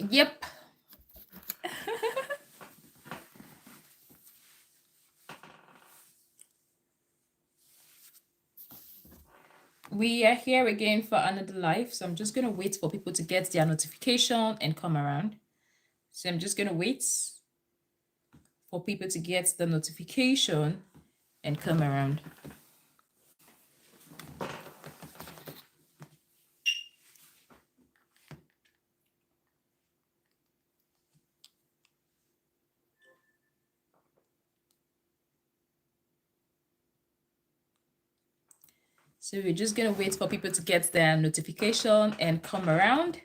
Yep. We are here again for another live. So I'm just going to wait for people to get their notification and come around. So I'm just going to wait for people to get the notification and come around. So we're just going to wait for people to get their notification and come around.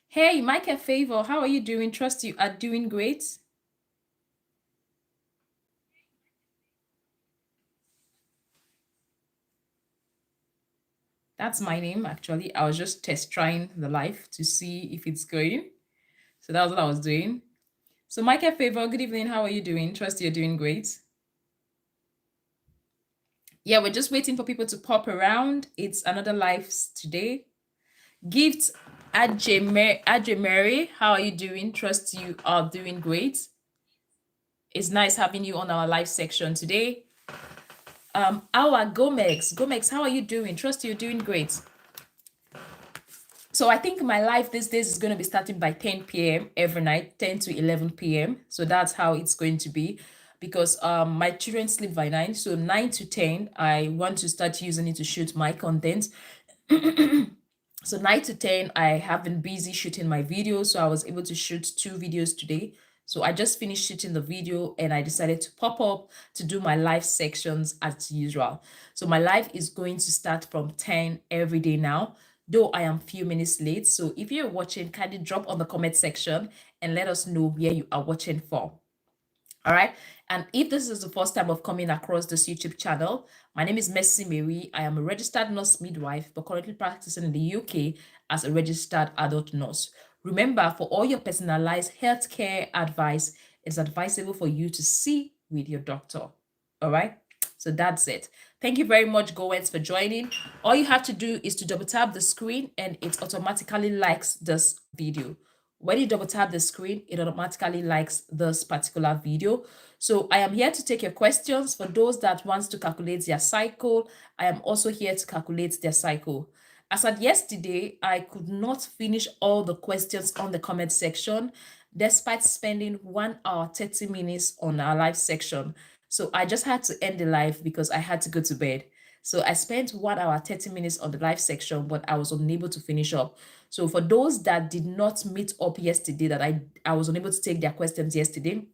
Hey, Micah Favor, how are you doing? Trust you are doing great. That's my name, actually. I was just test trying the live to see if it's going. So that was what I was doing. So Micah Favor, good evening. How are you doing? Trust you're doing great. Yeah, we're just waiting for people to pop around. It's another live today. Gift Mary, how are you doing? Trust you are doing great. It's nice having you on our live section today. Our Gomez, how are you doing? Trust you're doing great. So I think my live these days is going to be starting by 10 p.m. every night, 10 to 11 p.m. So that's how it's going to be, because my children sleep by 9. So 9 to 10, I want to start using it to shoot my content. So 9 to 10, I have been busy shooting my videos. So I was able to shoot 2 videos today. So I just finished shooting the video and I decided to pop up to do my live sections as usual. So my live is going to start from 10 every day now, though I am few minutes late. So if you're watching, kindly drop on the comment section and let us know where you are watching from. All right. And if this is the first time of coming across this YouTube channel, my name is Mercy Mary. I am a registered nurse midwife, but currently practicing in the UK as a registered adult nurse. Remember, for all your personalized healthcare advice, it's advisable for you to see with your doctor. All right. So that's it. Thank you very much, Goens, for joining. All you have to do is to double tap the screen and it automatically likes this video. When you double tap the screen, it automatically likes this particular video. So I am here to take your questions. For those that wants to calculate their cycle, I am also here to calculate their cycle. As at yesterday, I could not finish all the questions on the comment section, despite spending 1 hour, 30 minutes on our live section. So I just had to end the live because I had to go to bed. So I spent 1 hour, 30 minutes on the live section, but I was unable to finish up. So for those that did not meet up yesterday, that I was unable to take their questions yesterday,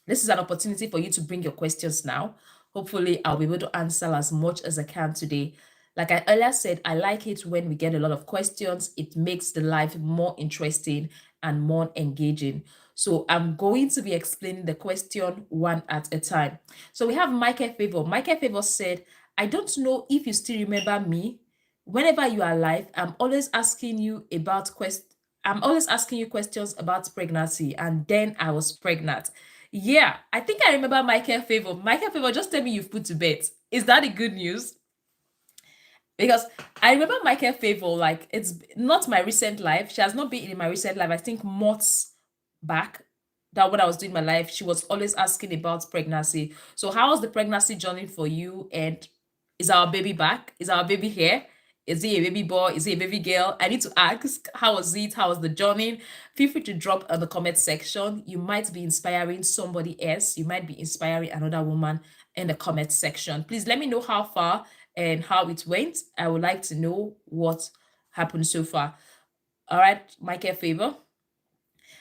this is an opportunity for you to bring your questions now. Hopefully, I'll be able to answer as much as I can today. Like I earlier said, I like it when we get a lot of questions. It makes the live more interesting and more engaging. So I'm going to be explaining the question one at a time. So we have Michael Favor. Michael Favor said, I don't know if you still remember me. Whenever you are live, I'm always asking you questions about pregnancy, and then I was pregnant. Yeah, I think I remember Michael Favor. Michael Favor, just tell me you've put to bed. Is that the good news? Because I remember Michael Favor, like it's not my recent life. She has not been in my recent life. I think months back, that when I was doing my life, she was always asking about pregnancy. So how was the pregnancy journey for you? And is our baby back? Is our baby here? Is he a baby boy? Is he a baby girl? I need to ask, how was it? How was the journey? Feel free to drop on the comment section. You might be inspiring somebody else. You might be inspiring another woman in the comment section. Please let me know how far and how it went. I would like to know what happened so far. All right, Michael Favor.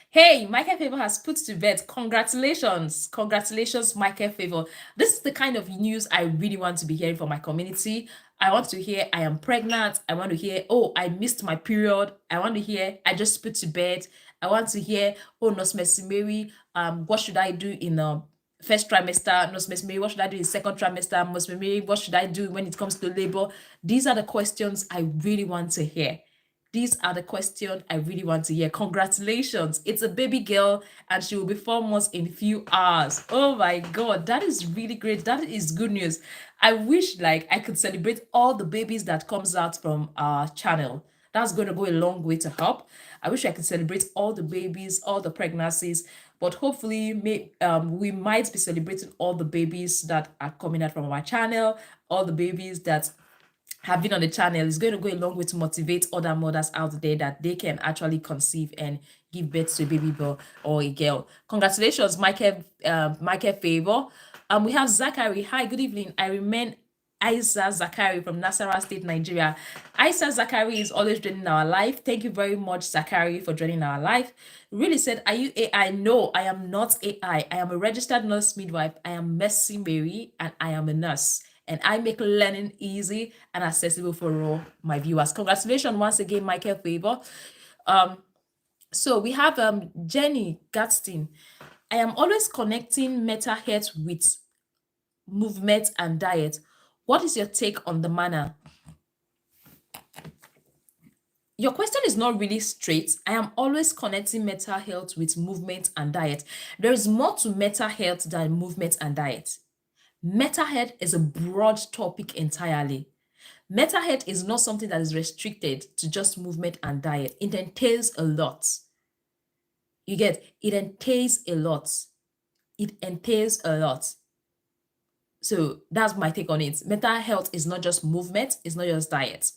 Hey, Michael Favor has put to bed. Congratulations. Congratulations, Michael Favor. This is the kind of news I really want to be hearing from my community. I want to hear I am pregnant. I want to hear, oh, I missed my period. I want to hear I just put to bed. I want to hear, oh, Nurse Mercy Mary, what should I do in the first trimester? Nurse Mercy Mary, what should I do in second trimester? Nurse Mercy Mary, what should I do when it comes to labor? These are the questions I really want to hear. These are the questions I really want to hear. Congratulations. It's a baby girl and she will be 4 months in a few hours. Oh my God, that is really great. That is good news. I wish like I could celebrate all the babies that comes out from our channel. That's going to go a long way to help. I wish I could celebrate all the babies, all the pregnancies, but hopefully we might be celebrating all the babies that are coming out from our channel, all the babies that have been on the channel. Is going to go a long way to motivate other mothers out there that they can actually conceive and give birth to a baby boy or a girl. Congratulations, Michael Favor. We have Zachary. Hi, good evening. I remain Isa Zachary from Nasarawa State, Nigeria. Isa Zachary is always joining our live. Thank you very much, Zachary, for joining our live. Really said, are you AI? No, I am not AI. I am a registered nurse midwife. I am Mercy Mary, and I am a nurse. And I make learning easy and accessible for all my viewers. Congratulations once again, Michael Favor. So we have Jenny Gadsden. I am always connecting mental health with movement and diet. What is your take on the manner? Your question is not really straight. I am always connecting mental health with movement and diet. There is more to mental health than movement and diet. Mental health is a broad topic entirely. Mental health is not something that is restricted to just movement and diet. It entails a lot. You get, it entails a lot. It entails a lot. So that's my take on it. Mental health is not just movement, it's not just diet.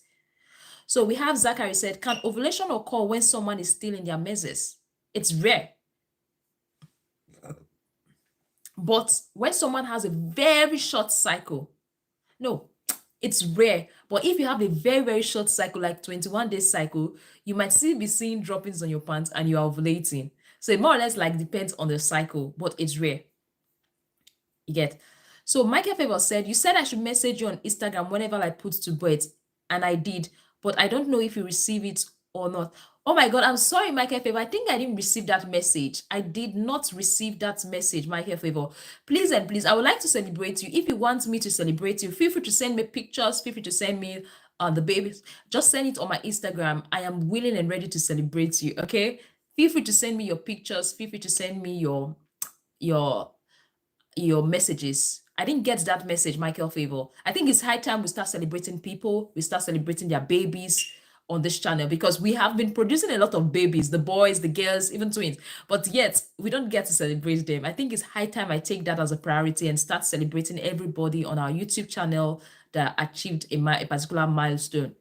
So we have Zachary said, can ovulation occur when someone is still in their menses? It's rare. But when someone has a very short cycle, no, it's rare. But if you have a very, very short cycle, like 21-day cycle, you might still be seeing droppings on your pants and you are ovulating. So it more or less like depends on the cycle, but it's rare. You get. So Michael Favor said, you said I should message you on Instagram whenever I put to bed, and I did, but I don't know if you receive it or not. Oh my God, I'm sorry, Michael Favor. I think I didn't receive that message. I did not receive that message, Michael Favor. Please and please, I would like to celebrate you. If you want me to celebrate you, feel free to send me pictures, feel free to send me the babies. Just send it on my Instagram. I am willing and ready to celebrate you, okay? Feel free to send me your pictures. Feel free to send me your messages. I didn't get that message, Michael Favor. I think it's high time we start celebrating people. We start celebrating their babies on this channel, because we have been producing a lot of babies, the boys, the girls, even twins, but yet we don't get to celebrate them. I think it's high time I take that as a priority and start celebrating everybody on our YouTube channel that achieved a particular milestone.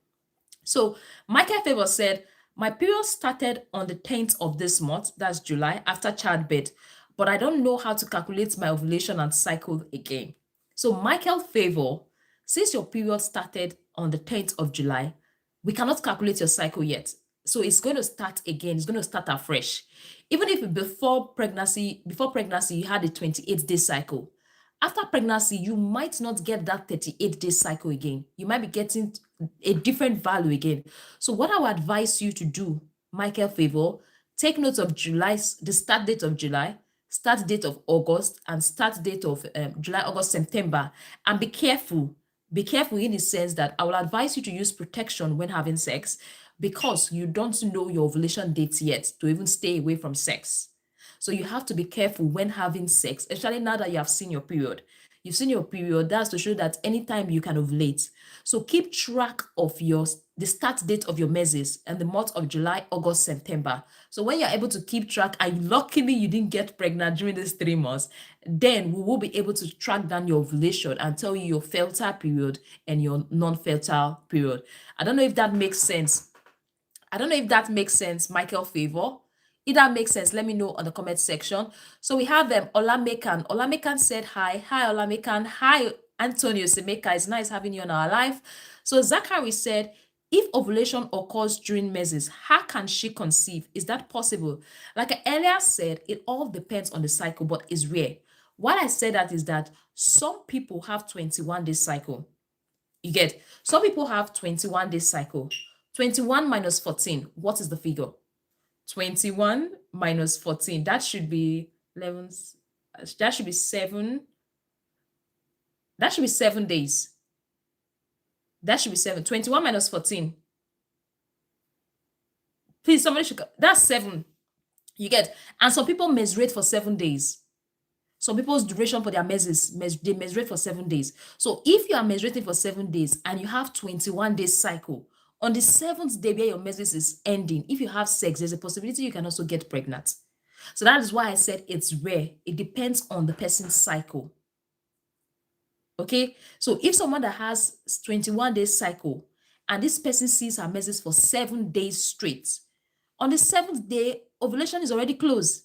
So Michael Favor said, my period started on the 10th of this month, that's July, after childbirth, but I don't know how to calculate my ovulation and cycle again. So Michael Favor, since your period started on the 10th of July, we cannot calculate your cycle yet. So it's going to start again. It's going to start afresh. Even if before pregnancy you had a 28-day cycle. After pregnancy, you might not get that 38-day cycle again. You might be getting a different value again. So what I would advise you to do, Michael Favor, take note of the start date of July, start date of August, and start date of July, August, September, and be careful. Be careful in the sense that I will advise you to use protection when having sex, because you don't know your ovulation dates yet to even stay away from sex. So you have to be careful when having sex, especially now that you have seen your period. You've seen your period, that's to show that anytime you can ovulate. So keep track of the start date of your menses and the month of July, August, September. So when you're able to keep track, and luckily you didn't get pregnant during these 3 months, then we will be able to track down your ovulation and tell you your fertile period and your non-fertile period. I don't know if that makes sense. Michael Favor. If that makes sense, let me know on the comment section. So we have them, Olamekan. Olamekan said hi. Hi, Olamekan. Hi, Antonio Semeka. It's nice having you on our live. So Zachary said, if ovulation occurs during menses, how can she conceive? Is that possible? Like I earlier said, it all depends on the cycle, but it's rare. Why I say that is that some people have 21-day cycle. You get, some people have 21-day cycle. 21 minus 14, what is the figure? 21 minus 14, that should be 11, that should be 7. That should be 7 days. That should be 7. 21 minus 14. Please, somebody should, that's 7. You get, and some people menstruate for 7 days. Some people's duration for their menses, they menstruate for 7 days. So if you are menstruating for 7 days and you have 21 days cycle, On the 7th day where your menses is ending, if you have sex, there's a possibility you can also get pregnant. So that is why I said it's rare. It depends on the person's cycle. Okay, so if someone that has 21 days cycle and this person sees her menses for 7 days straight, on the 7th day, ovulation is already closed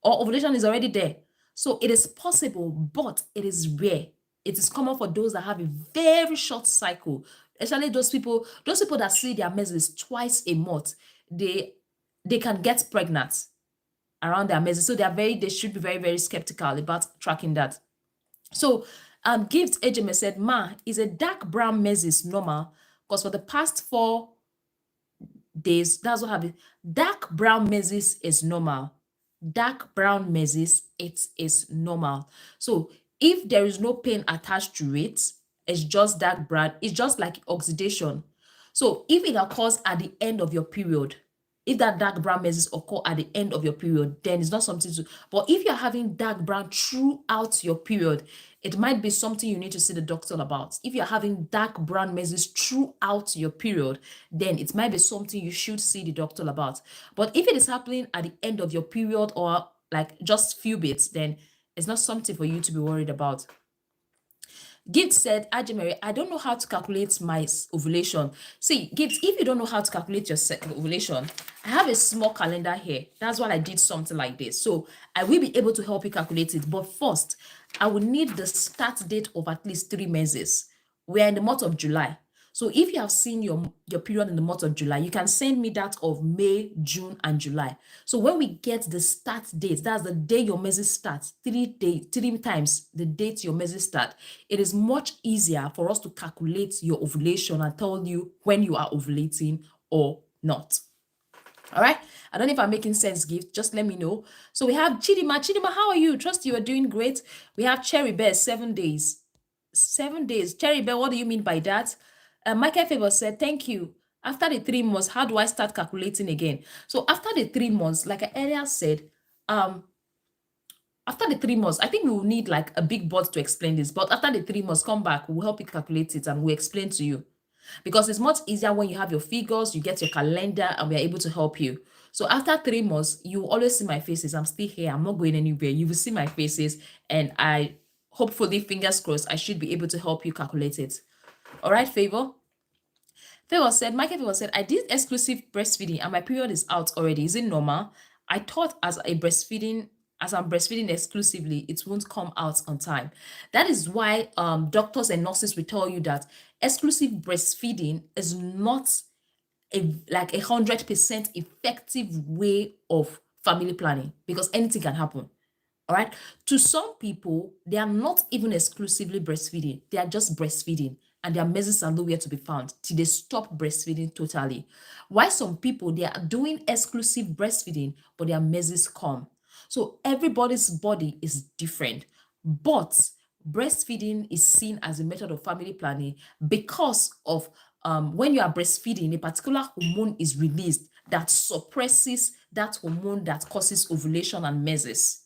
or ovulation is already there. So it is possible, but it is rare. It is common for those that have a very short cycle, especially those people that see their menses twice a month. They can get pregnant around their menses, so they should be very very skeptical about tracking that. So, Gift HMS said, "Ma, is a dark brown menses normal? Because for the past 4 days, that's what happened. Dark brown menses is normal. Dark brown menses, it is normal. So, if there is no pain attached to it, it's just dark brown. It's just like oxidation. So, if it occurs at the end of your period, if that dark brown menses occur at the end of your period, then it's not something to. But if you're having dark brown throughout your period, it might be something you need to see the doctor about. If you're having dark brown menses throughout your period, then it might be something you should see the doctor about. But if it is happening at the end of your period or like just few bits, then it's not something for you to be worried about. Gift said, Ajimere, I don't know how to calculate my ovulation. See, Gift, if you don't know how to calculate your ovulation, I have a small calendar here. That's why I did something like this. So I will be able to help you calculate it. But first, I will need the start date of at least 3 meses. We're in the month of July. So if you have seen your period in the month of July, you can send me that of May, June, and July. So when we get the start date, that's the day your menses starts, 3 times the date your menses start, it is much easier for us to calculate your ovulation and tell you when you are ovulating or not. All right. I don't know if I'm making sense, Gift. Just let me know. So we have Chidima. Chidima, how are you? Trust you are doing great. We have Cherry Bear, 7 days. 7 days. Cherry Bear, what do you mean by that? Michael Favor said, thank you. After the 3 months, how do I start calculating again? So after the 3 months, like I earlier said, after the 3 months, I think we will need like a big board to explain this. But after the 3 months, come back, we'll help you calculate it and we'll explain to you. Because it's much easier when you have your figures, you get your calendar, and we are able to help you. So after 3 months, you will always see my faces. I'm still here. I'm not going anywhere. You will see my faces, and I hopefully, fingers crossed, I should be able to help you calculate it. All right, Favor? Michael Favor said, I did exclusive breastfeeding and my period is out already. Is it normal? I thought as I'm breastfeeding exclusively, it won't come out on time. That is why doctors and nurses will tell you that exclusive breastfeeding is not like 100% effective way of family planning because anything can happen. All right. To some people, they are not even exclusively breastfeeding. They are just breastfeeding and their menses are nowhere to be found till they stop breastfeeding totally. Why some people, they are doing exclusive breastfeeding, but their menses come. So everybody's body is different. But breastfeeding is seen as a method of family planning because of when you are breastfeeding, a particular hormone is released that suppresses that hormone that causes ovulation and menses.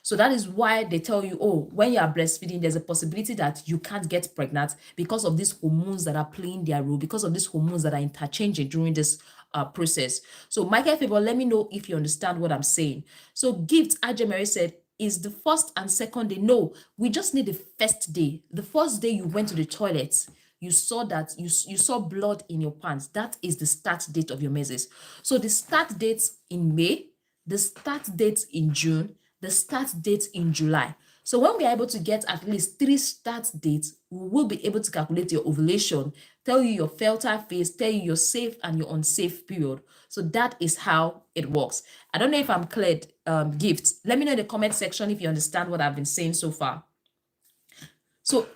So that is why they tell you, oh, when you are breastfeeding, there's a possibility that you can't get pregnant because of these hormones that are playing their role, because of these hormones that are interchanging during this process. So Michael Favor, let me know if you understand what I'm saying. So Gift Ajemere said, is the first and second day? No, we just need the first day. The first day you went to the toilet, you saw that you saw blood in your pants. That is the start date of your menses. So the start dates in May, the start dates in June, the start date in July. So when we are able to get at least 3 start dates, we will be able to calculate your ovulation, tell you your fertile phase, tell you your safe and your unsafe period. So that is how it works. I don't know if I'm clear, Gift. Let me know in the comment section if you understand what I've been saying so far. So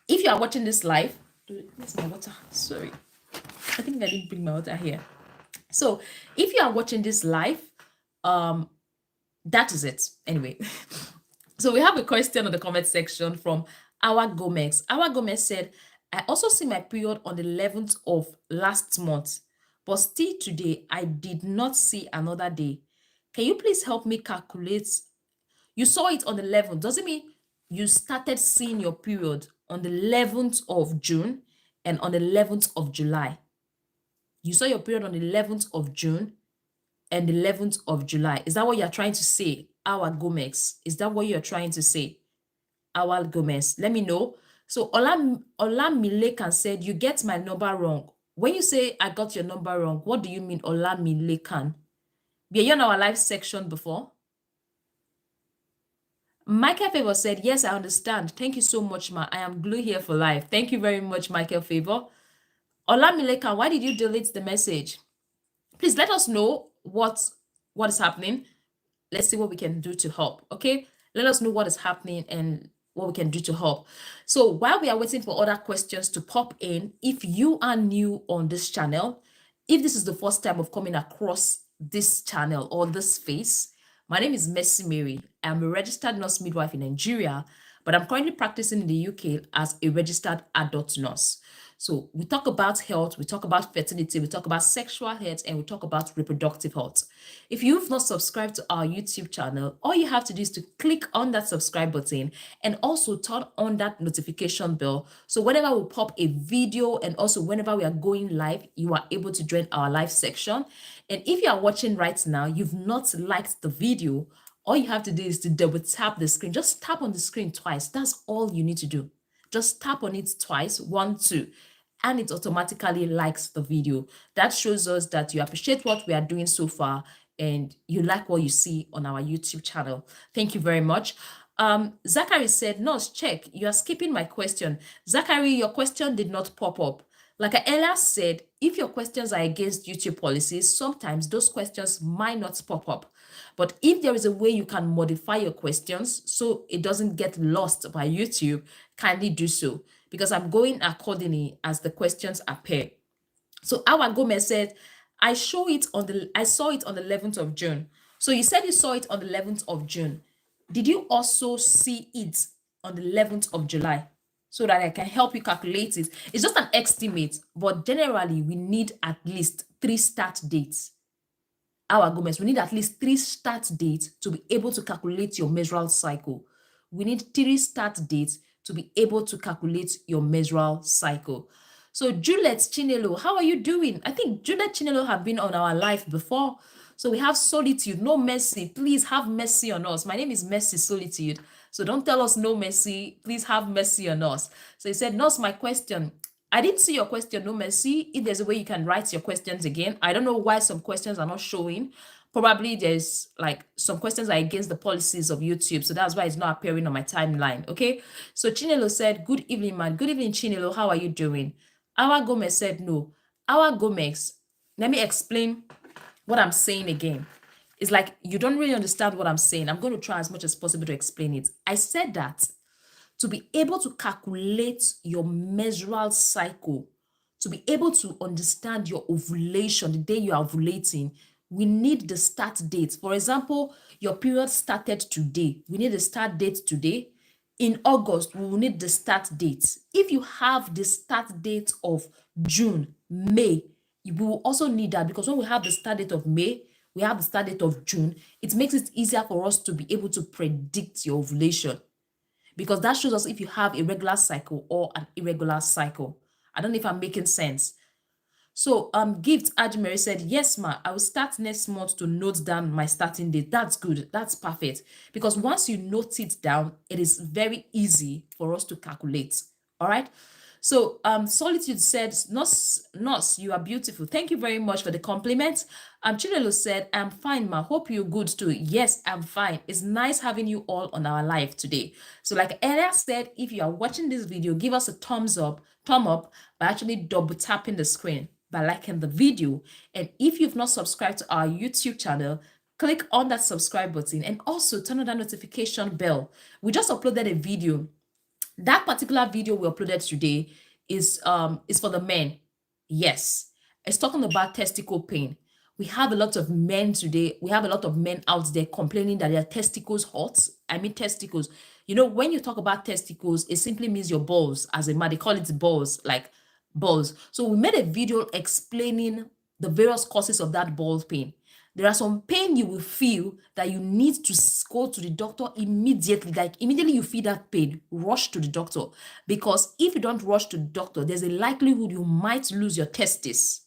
if you are watching this live, where's my water? Sorry. I think I didn't bring my water here. So if you are watching this live, that is it. Anyway, so we have a question in the comment section from Awa Gomez. Awa Gomez said, I also see my period on the 11th of last month, but still today, I did not see another day. Can you please help me calculate? You saw it on the 11th. Does it mean you started seeing your period on the 11th of June and on the 11th of July. You saw your period on the 11th of June and the 11th of July. Is that what you're trying to say, Awa Gomez? Is that what you're trying to say, Awa Gomez? Let me know. So Olamilekan said, you get my number wrong. When you say I got your number wrong, what do you mean, Olamilekan? Were you on our live section before? Michael Favor said, yes, I understand. Thank you so much, ma. I am glue here for life. Thank you very much, Michael Favor. Olamilekan, why did you delete the message? Please let us know what is happening. Let's see what we can do to help. Okay, let us know what is happening and what we can do to help. So while we are waiting for other questions to pop in, if you are new on this channel, if this is the first time of coming across this channel or this space, my name is Mercy Mary. I'm a registered nurse midwife in Nigeria, but I'm currently practicing in the UK as a registered adult nurse. So we talk about health, we talk about fertility, we talk about sexual health, and we talk about reproductive health. If you've not subscribed to our YouTube channel, all you have to do is to click on that subscribe button and also turn on that notification bell. So whenever we pop a video and also whenever we are going live, you are able to join our live section. And if you are watching right now, you've not liked the video, all you have to do is to double tap the screen. Just tap on the screen twice. That's all you need to do. Just tap on it twice, 1, 2, and it automatically likes the video. That shows us that you appreciate what we are doing so far and you like what you see on our YouTube channel. Thank you very much. Zachary said, nurse, check, you are skipping my question. Zachary, your question did not pop up. Like I earlier said, if your questions are against YouTube policies, sometimes those questions might not pop up. But if there is a way you can modify your questions so it doesn't get lost by YouTube, kindly do so, because I'm going accordingly as the questions appear. So Awa Gomez said, I saw it on the 11th of June. So you said you saw it on the 11th of June. Did you also see it on the 11th of July? So that I can help you calculate it. It's just an estimate, but generally we need at least 3 start dates. Our Gomez, we need at least 3 start dates to be able to calculate your menstrual cycle. We need 3 start dates to be able to calculate your menstrual cycle. So Juliet Chinelo, how are you doing? I think Juliet Chinelo have been on our live before. So we have Solitude, no mercy. Please have mercy on us. My name is Mercy Solitude. So don't tell us no mercy. Please have mercy on us. So he said, nurse, my question. I didn't see your question, no mercy. If there's a way you can write your questions again. I don't know why some questions are not showing. Probably there's like some questions are against the policies of YouTube. So that's why it's not appearing on my timeline. Okay. So Chinelo said, good evening, man. Good evening, Chinelo. How are you doing? Awa Gomez said no. Awa Gomez, let me explain what I'm saying again. It's like you don't really understand what I'm saying. I'm going to try as much as possible to explain it. I said that to be able to calculate your menstrual cycle, to be able to understand your ovulation, the day you are ovulating, we need the start date. For example, your period started today. We need the start date today. In August, we will need the start date. If you have the start date of June, May, we will also need that, because when we have the start date of May, we have the start date of June, it makes it easier for us to be able to predict your ovulation, because that shows us if you have a regular cycle or an irregular cycle. I don't know if I'm making sense. So Gift Ajmeri said, yes, ma, I will start next month to note down my starting date. That's good. That's perfect. Because once you note it down, it is very easy for us to calculate. All right. So Solitude said, nurse, you are beautiful. Thank you very much for the compliment. Chinelo said, I'm fine, ma. Hope you're good too. Yes, I'm fine. It's nice having you all on our live today. So like earlier said, if you are watching this video, give us a thumb up by actually double tapping the screen, by liking the video. And if you've not subscribed to our YouTube channel, click on that subscribe button and also turn on that notification bell. We just uploaded a video. That particular video we uploaded today is for the men. Yes, it's talking about testicle pain. We have a lot of men today. We have a lot of men out there complaining that their testicles hurt. I mean testicles. You know, when you talk about testicles, it simply means your balls. As a man, they call it balls, like balls. So we made a video explaining the various causes of that ball pain. There are some pain you will feel that you need to go to the doctor immediately. Like immediately you feel that pain, rush to the doctor. Because if you don't rush to the doctor, there's a likelihood you might lose your testes.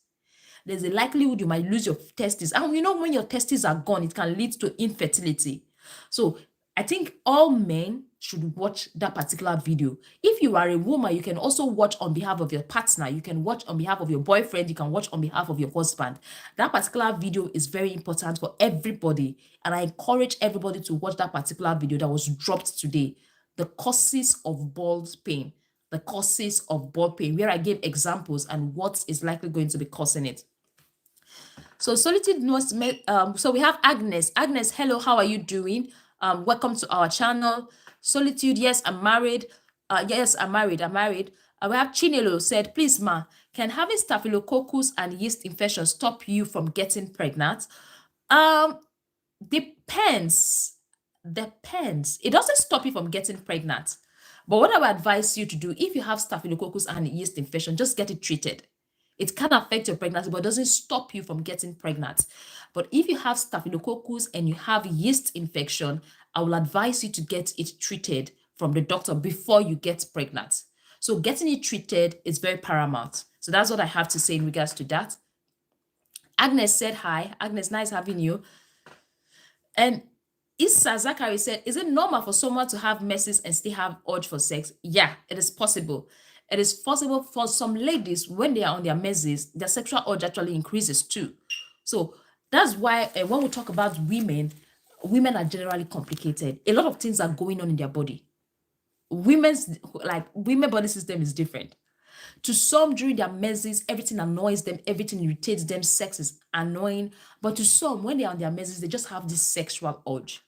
There's a likelihood you might lose your testes. And you know, when your testes are gone, it can lead to infertility. So I think all men should watch that particular video. If you are a woman, you can also watch on behalf of your partner. You can watch on behalf of your boyfriend. You can watch on behalf of your husband. That particular video is very important for everybody. And I encourage everybody to watch that particular video that was dropped today. The causes of bald pain. The causes of bald pain, where I gave examples and what is likely going to be causing it. So solitude must make, so we have Agnes. Agnes, hello, how are you doing? Welcome to our channel. Solitude, yes, I'm married. Yes, I'm married. We have Chinelo said, please, ma, can having staphylococcus and yeast infection stop you from getting pregnant? Depends. Depends. It doesn't stop you from getting pregnant. But what I would advise you to do, if you have staphylococcus and yeast infection, just get it treated. It can affect your pregnancy, but it doesn't stop you from getting pregnant. But if you have staphylococcus and you have yeast infection, I will advise you to get it treated from the doctor before you get pregnant. So getting it treated is very paramount. So that's what I have to say in regards to that. Agnes said hi. Agnes, nice having you. And Issa Zachary said, is it normal for someone to have menses and still have urge for sex? Yeah, it is possible. It is possible for some ladies, when they are on their menses, their sexual urge actually increases too. So that's why when we talk about women are generally complicated. A lot of things are going on in their body. Women's body system is different. To some, during their menses, everything annoys them, everything irritates them, sex is annoying. But to some, when they are on their menses, they just have this sexual urge.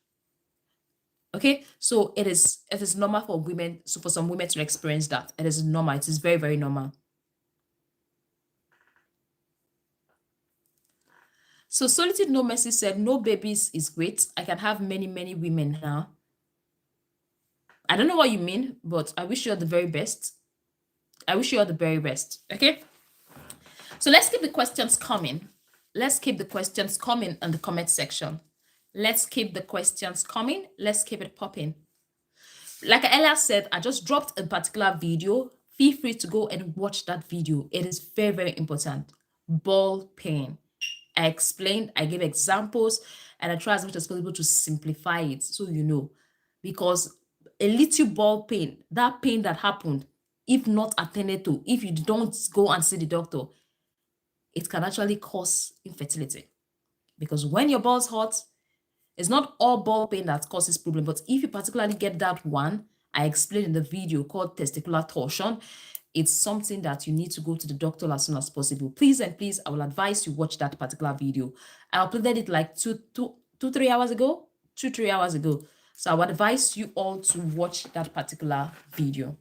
Okay, so it is normal for women, so for some women to experience that. It is normal. It is very, very normal. So Solitude No Mercy said, no babies is great. I can have many, many women now. I don't know what you mean, but I wish you all the very best. I wish you all the very best. Okay. So let's keep the questions coming. Let's keep the questions coming in the comment section. Let's keep the questions coming. Let's keep it popping. Like I earlier said, I just dropped a particular video. Feel free to go and watch that video. It is very, very important. Ball pain. I explained, I gave examples, and I try as much as possible to simplify it so you know. Because a little ball pain, that pain that happened, if not attended to, if you don't go and see the doctor, it can actually cause infertility. Because when your balls hurt, it's not all ball pain that causes problem, but if you particularly get that one, I explained in the video called testicular torsion, it's something that you need to go to the doctor as soon as possible. Please and please, I will advise you watch that particular video. I uploaded it like 3 hours ago. So I would advise you all to watch that particular video.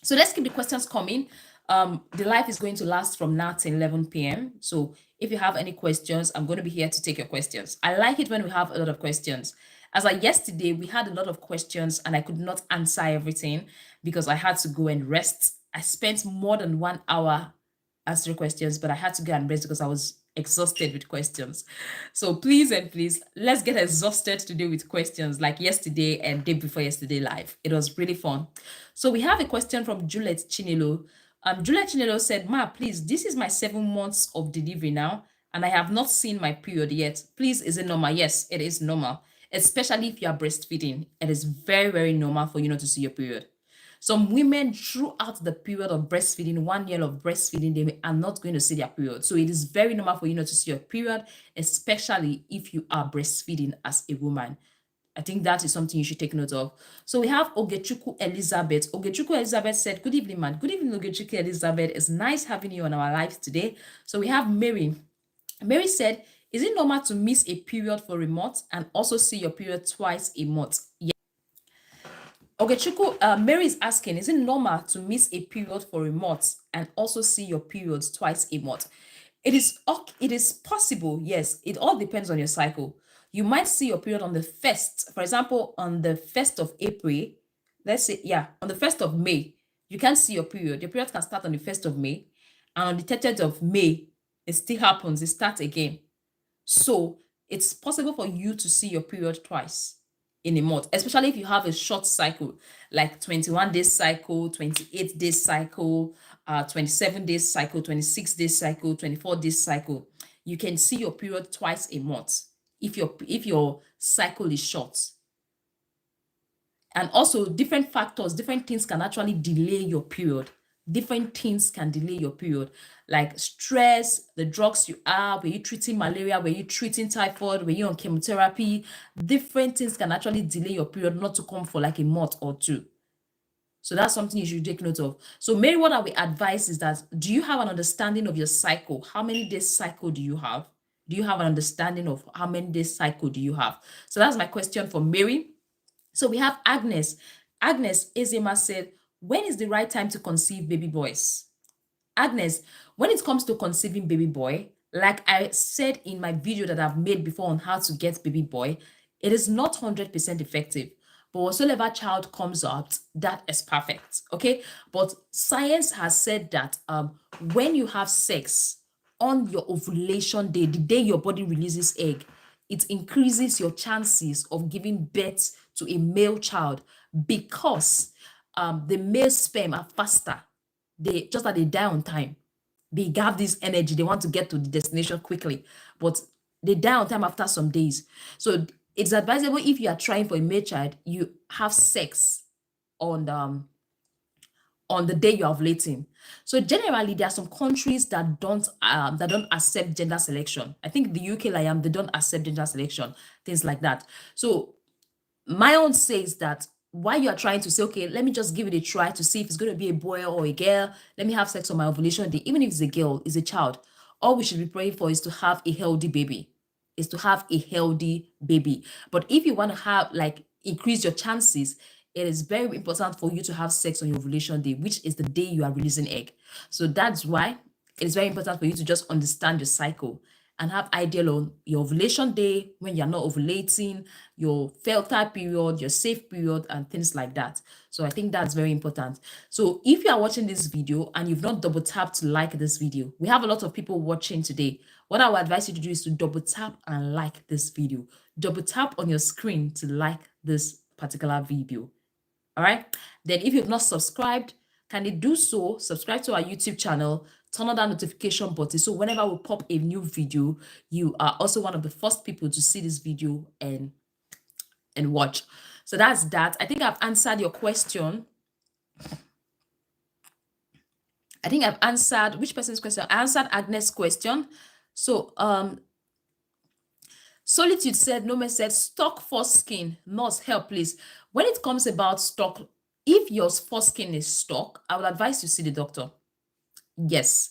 So let's keep the questions coming. The live is going to last from now till 11 p.m. So if you have any questions, I'm going to be here to take your questions. I like it when we have a lot of questions. As like yesterday, we had a lot of questions and I could not answer everything because I had to go and rest. I spent more than 1 hour answering questions, but I had to go and rest because I was exhausted with questions. So please and please, let's get exhausted today with questions like yesterday and day before yesterday live. It was really fun. So we have a question from Juliet Chinelo. Juliet Chinelo said, Ma, please, this is my 7 months of delivery now, and I have not seen my period yet. Please, is it normal? Yes, it is normal, especially if you are breastfeeding. It is very, very normal for you not to see your period. Some women throughout the period of breastfeeding, 1 year of breastfeeding, they are not going to see their period. So it is very normal for you not to see your period, especially if you are breastfeeding as a woman. I think that is something you should take note of. So we have Ogechuku Elizabeth. Ogechuku Elizabeth said, good evening, man. Good evening, Ogechuku Elizabeth. It's nice having you on our live today. So we have Mary. Mary said, is it normal to miss a period for a month and also see your period twice a month? Yeah. Okay, Chuku, Mary is asking, is it normal to miss a period for a month and also see your periods twice a month? It is possible, yes. It all depends on your cycle. You might see your period on the 1st, for example, on the 1st of April, let's say, yeah, on the 1st of May, you can see your period. Your period can start on the 1st of May, and on the 30th of May, it still happens, it starts again. So it's possible for you to see your period twice in a month, especially if you have a short cycle, like 21 days cycle, 28 days cycle, 27 days cycle, 26 days cycle, 24 days cycle. You can see your period twice a month if your cycle is short. And also different factors, different things can actually delay your period. Different things can delay your period, like stress, the drugs you are, were you treating malaria, were you treating typhoid, were you on chemotherapy? Different things can actually delay your period not to come for like a month or two. So that's something you should take note of. So Mary, what I would advise is that, do you have an understanding of your cycle? How many days cycle do you have? Do you have an understanding of how many days cycle do you have? So that's my question for Mary. So we have Agnes. Agnes Ezema said, when is the right time to conceive baby boys? Agnes, when it comes to conceiving baby boy, like I said in my video that I've made before on how to get baby boy, it is not 100% effective. But whatsoever child comes out, that is perfect. Okay. But science has said that when you have sex on your ovulation day, the day your body releases egg, it increases your chances of giving birth to a male child because the male sperm are faster. They just that they die on time. They have this energy, they want to get to the destination quickly, but they die on time after some days. So it's advisable, if you are trying for a male child, you have sex on the day you're ovulating. So generally, there are some countries that don't accept gender selection. I think the UK, they don't accept gender selection, things like that. So my own says that while you are trying to say, okay, let me just give it a try to see if it's going to be a boy or a girl, let me have sex on my ovulation day, even if it's a girl, it's a child, all we should be praying for is to have a healthy baby, But if you want to have, like, increase your chances, it is very important for you to have sex on your ovulation day, which is the day you are releasing egg. So that's why it is very important for you to just understand your cycle and have idea on your ovulation day, when you're not ovulating, your fertile period, your safe period, and things like that. So I think that's very important. So if you are watching this video and you've not double tapped to like this video, we have a lot of people watching today. What I would advise you to do is to double tap and like this video. Double tap on your screen to like this particular video. All right. Then if you've not subscribed, can you do so? Subscribe to our YouTube channel, turn on that notification button, so whenever we pop a new video, you are also one of the first people to see this video and watch. So that's that. I think I've answered your question. I think I've answered which person's question? I answered Agnes' question. So Solitude said, Nome said, stock foreskin, nurse, help please. When it comes about stock, if your foreskin is stock, I would advise you see the doctor. Yes,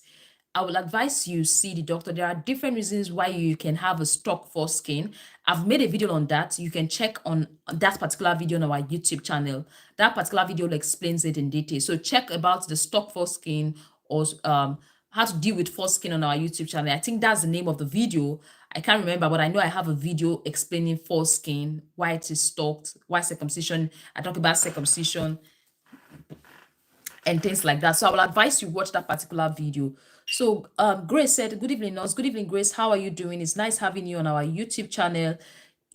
I will advise you see the doctor. There are different reasons why you can have a stock foreskin. I've made a video on that. You can check on that particular video on our YouTube channel. That particular video explains it in detail. So check about the stock foreskin, or how to deal with foreskin on our YouTube channel. I think that's the name of the video. I can't remember, but I know I have a video explaining foreskin, why it is stalked, why circumcision. I talk about circumcision and things like that. So I will advise you watch that particular video. So Grace said, good evening, nurse. Good evening, Grace. How are you doing? It's nice having you on our YouTube channel.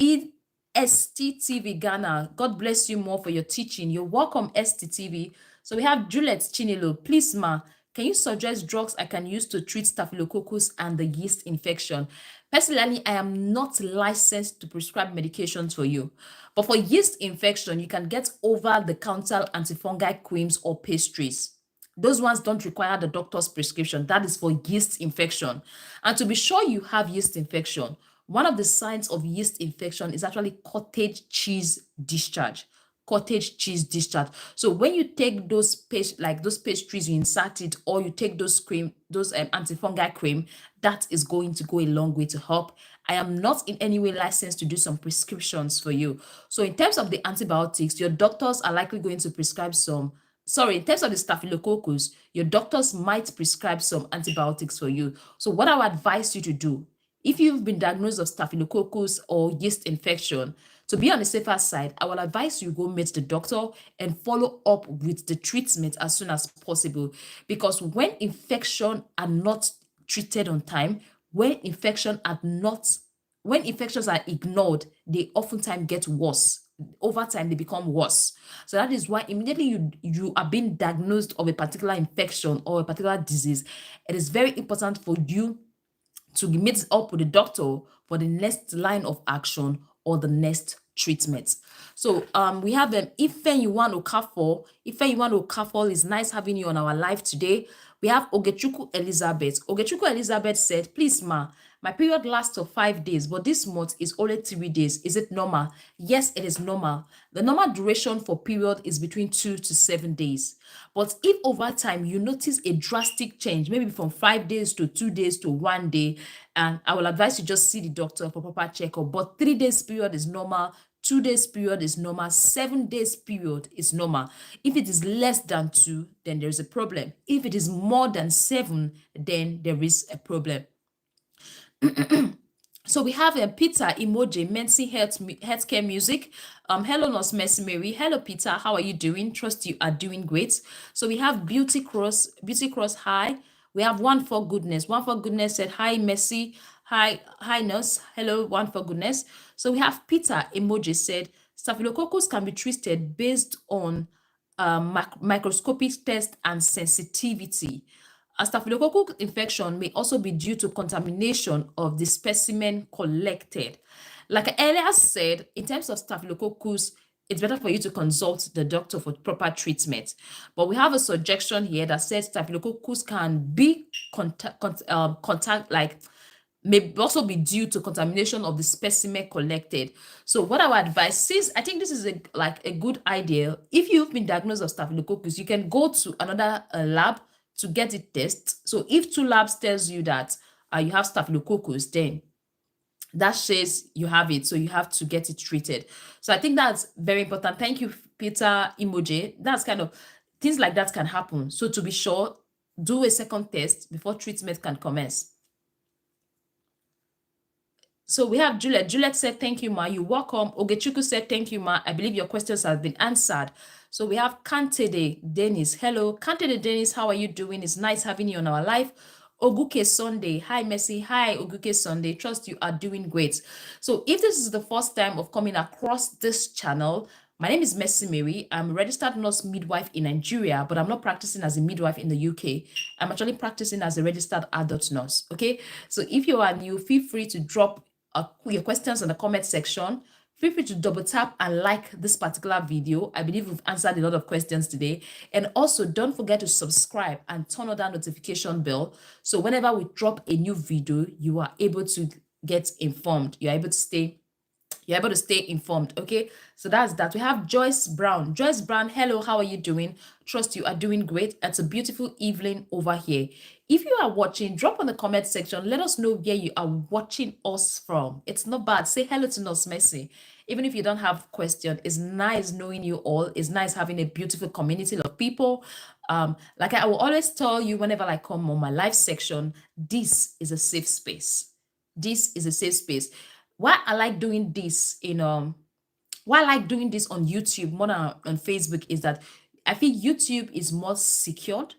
STTV Ghana, God bless you more for your teaching. You're welcome, STTV. So we have Juliet Chinelo. Please, ma, can you suggest drugs I can use to treat staphylococcus and the yeast infection? Personally, I am not licensed to prescribe medications for you. But for yeast infection, you can get over-the-counter antifungal creams or pastries. Those ones don't require the doctor's prescription. That is for yeast infection. And to be sure you have yeast infection, one of the signs of yeast infection is actually cottage cheese discharge. Cottage cheese discharge. So when you take those pastries, you insert it, or you take those antifungal cream, that is going to go a long way to help. I am not in any way licensed to do some prescriptions for you. So in terms of the antibiotics, your doctors are likely going to prescribe some. Sorry, in terms of the staphylococcus, your doctors might prescribe some antibiotics for you. So what I would advise you to do, if you've been diagnosed with staphylococcus or yeast infection, to be on the safer side, I will advise you go meet the doctor and follow up with the treatment as soon as possible. Because when infection are not treated on time, when when infections are ignored, they oftentimes get worse. Over time, they become worse. So that is why immediately you are being diagnosed of a particular infection or a particular disease, it is very important for you to meet up with the doctor for the next line of action or the next treatment. So we have Ife Yuwan Okafor. Ife Yuwan Okafor, is nice having you on our live today. We have Ogechuku Elizabeth. Ogechuku Elizabeth said, please ma, my period lasts for 5 days, but this month is only 3 days. Is it normal? Yes, it is normal. The normal duration for period is between 2 to 7 days. But if over time you notice a drastic change, maybe from 5 days to 2 days to 1 day, and I will advise you just see the doctor for proper checkup. But 3 days period is normal. 2 days period is normal. 7 days period is normal. If it is less than 2, then there is a problem. If it is more than 7, then there is a problem. So we have Peter Emoji, Mensi Healthcare Music. Hello, Nurse Mercy Mary. Hello, Peter. How are you doing? Trust you are doing great. So we have Beauty Cross. Hi. We have One for Goodness. One for Goodness said, hi, Mercy. Hi, Nurse. Hello, One for Goodness. So we have Peter Emoji said, Staphylococcus can be treated based on microscopic test and sensitivity. A staphylococcal infection may also be due to contamination of the specimen collected. Like I earlier said, in terms of staphylococcus, it's better for you to consult the doctor for proper treatment. But we have a suggestion here that says staphylococcus can be may also be due to contamination of the specimen collected. So what I would advise, since I think this is a good idea, if you've been diagnosed of staphylococcus, you can go to another lab to get it tested. So if 2 labs tells you that you have staphylococcus, then that says you have it, so you have to get it treated. So I think that's very important. Thank you, Peter Emoji. That's kind of things like that can happen. So to be sure, do a second test before treatment can commence. So we have Juliet. Juliet said, thank you, ma. You're welcome. Ogechuku said, thank you, ma. I believe your questions have been answered. So we have Kantede Dennis. Hello, Kantede Dennis. How are you doing? It's nice having you on our live. Oguke Sunday. Hi, Messi. Hi, Oguke Sunday. Trust you are doing great. So if this is the first time of coming across this channel, my name is Mercy Mary. I'm a registered nurse midwife in Nigeria, but I'm not practicing as a midwife in the UK. I'm actually practicing as a registered adult nurse. Okay. So if you are new, feel free to drop your questions in the comment section. Feel free to double tap and like this particular video. I believe we've answered a lot of questions today. And also don't forget to subscribe and turn on that notification bell. So whenever we drop a new video, you are able to get informed. You're able to stay informed. Okay, so that's that. We have Joyce Brown. Joyce Brown, hello, how are you doing? Trust you are doing great. It's a beautiful evening over here. If you are watching, drop on the comment section. Let us know where you are watching us from. It's not bad. Say hello to Nurse Mercy. Even if you don't have question, it's nice knowing you all. It's nice having a beautiful community of people. Like I will always tell you whenever I come on my live section, this is a safe space. This is a safe space. Why I like doing this on YouTube more than on Facebook is that I think YouTube is more secured.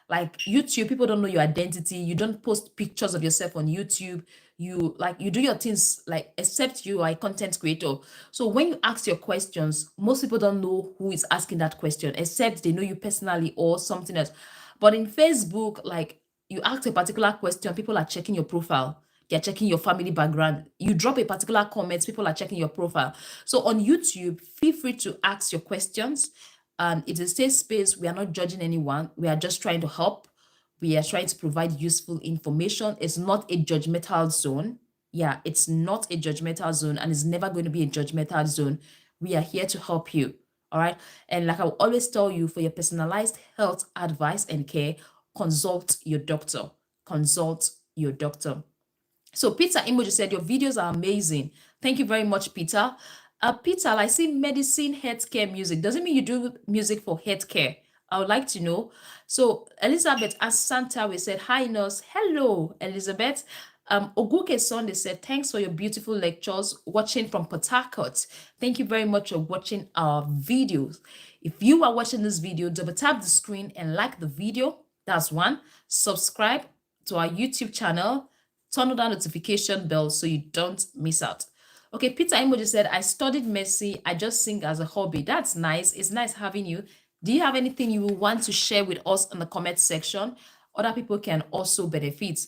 Like YouTube, people don't know your identity. You don't post pictures of yourself on YouTube. You do your things like except you are a content creator. So when you ask your questions, most people don't know who is asking that question, except they know you personally or something else. But in Facebook, like you ask a particular question, people are checking your profile. They're checking your family background. You drop a particular comment, people are checking your profile. So on YouTube, feel free to ask your questions. It's a safe space. We are not judging anyone. We are just trying to help. We are trying to provide useful information. It's not a judgmental zone. Yeah, it's not a judgmental zone, and it's never going to be a judgmental zone. We are here to help you. All right. And like I will always tell you, for your personalized health advice and care, consult your doctor. Consult your doctor. So Peter Emoji said, your videos are amazing. Thank you very much, Peter. Peter, I see medicine, healthcare, music. Does it mean you do music for healthcare? I would like to know. So Elizabeth Asanta, we said, hi, nurse. Hello, Elizabeth. Oguke Sunday said, thanks for your beautiful lectures, watching from Port Harcourt. Thank you very much for watching our videos. If you are watching this video, double tap the screen and like the video. That's one. Subscribe to our YouTube channel. turn on that notification bell so you don't miss out. Okay, Peter Emoji said, I studied Mercy. I just sing as a hobby. That's nice. It's nice having you. Do you have anything you want to share with us in the comment section? Other people can also benefit.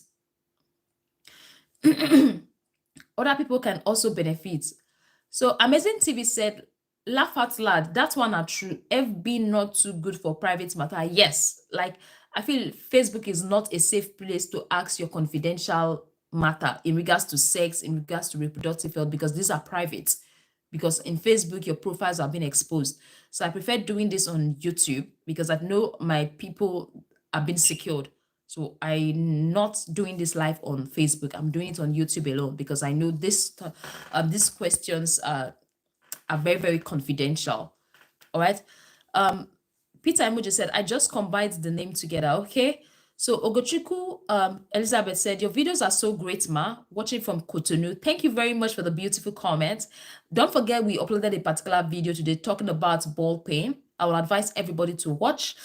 Other people can also benefit. So Amazing TV said, laugh out loud. That one are true. FB not too good for private matter. Yes, like I feel Facebook is not a safe place to ask your confidential matter in regards to sex, in regards to reproductive health, because these are private. Because in Facebook, your profiles are being exposed. So I prefer doing this on YouTube because I know my people are being secured. So I'm not doing this live on Facebook. I'm doing it on YouTube alone because I know these questions are very, very confidential. All right. Peter Emoji said, I just combined the name together. Okay. So Ogochuku Elizabeth said, your videos are so great, Ma. Watching from Cotonou. Thank you very much for the beautiful comment. Don't forget we uploaded a particular video today talking about ball pain. I will advise everybody to watch.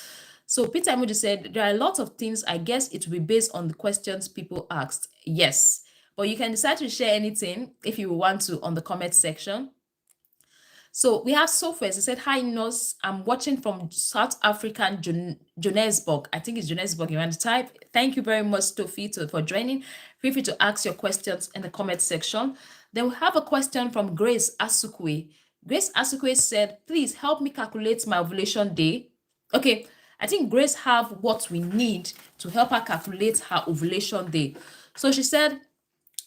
So Peter Emoji said, there are a lot of things. I guess it will be based on the questions people asked. Yes. But you can decide to share anything if you want to on the comment section. So we have Sophie. He said, hi, Nurse. I'm watching from South African Johannesburg. I think it's Johannesburg you want to type. Thank you very much, Sophie, for joining. Feel free to ask your questions in the comment section. Then we have a question from Grace Asukwe. Grace Asukwe said, please help me calculate my ovulation day. Okay, I think Grace have what we need to help her calculate her ovulation day. So she said,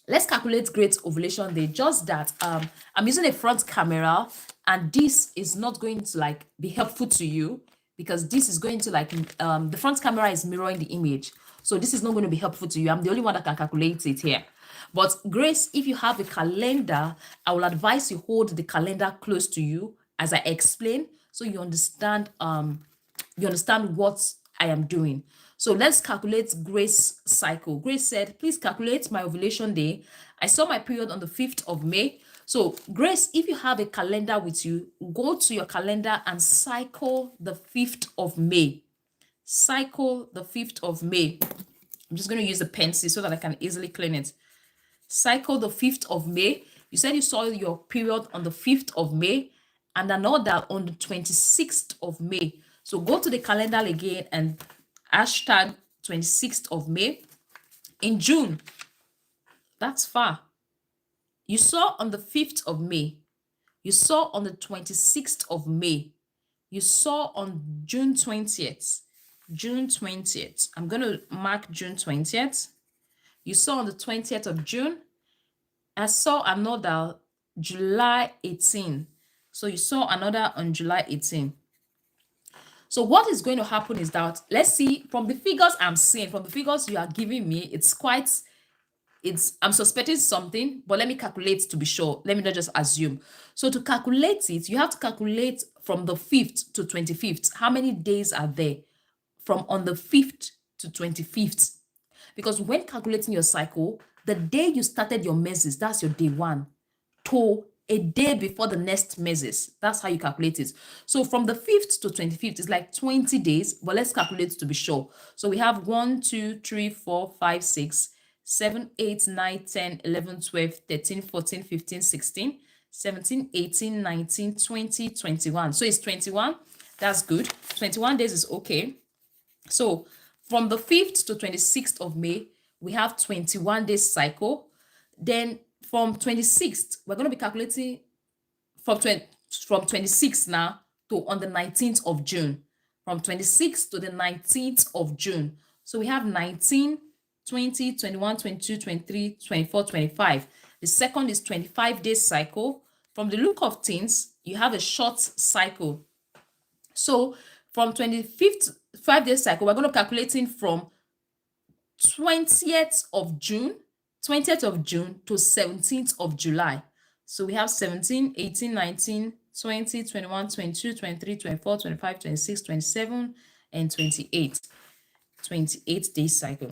let's calculate great ovulation day. Just that I'm using a front camera and this is not going to like be helpful to you because this is going to like the front camera is mirroring the image, so this is not going to be helpful to you. I'm the only one that can calculate it here. But Grace, if you have a calendar, I will advise you hold the calendar close to you as I explain, so you understand what I am doing. So let's calculate Grace cycle. Grace said, please calculate my ovulation day. I saw my period on the 5th of May. So Grace, if you have a calendar with you, go to your calendar and cycle the 5th of May. Cycle the 5th of May. I'm just going to use the pencil so that I can easily clean it. Cycle the 5th of May. You said you saw your period on the 5th of May and another on the 26th of May. So go to the calendar again and hashtag 26th of May. In June, that's far. You saw on the 5th of May. You saw on the 26th of May. You saw on June 20th. June 20th. I'm going to mark June 20th. You saw on the 20th of June. I saw another July 18. So you saw another on July 18. So what is going to happen is that, let's see, from the figures I'm seeing, from the figures you are giving me, I'm suspecting something, but let me calculate to be sure. Let me not just assume. So to calculate it, you have to calculate from the 5th to 25th. How many days are there from on the 5th to 25th? Because when calculating your cycle, the day you started your menses, that's your day 1, to a day before the next menses. That's how you calculate it. So from the 5th to 25th is like 20 days, but let's calculate to be sure. So we have 1, 2, 3, 4, 5, 6, 7, 8, 9, 10, 11, 12, 13, 14, 15, 16, 17, 18, 19, 20, 21. So it's 21. That's good. 21 days is okay. So from the 5th to 26th of May, we have 21 days cycle. Then from 26th, we're going to be calculating from 26th now to on the 19th of June. From 26th to the 19th of June. So we have 19, 20, 21, 22, 23, 24, 25. The second is 25 days cycle. From the look of things, you have a short cycle. So from 25th 5-day cycle, we're going to be calculating from 20th of June to 17th of July. So we have 17, 18, 19, 20, 21, 22, 23, 24, 25, 26, 27, and 28. 28 day cycle.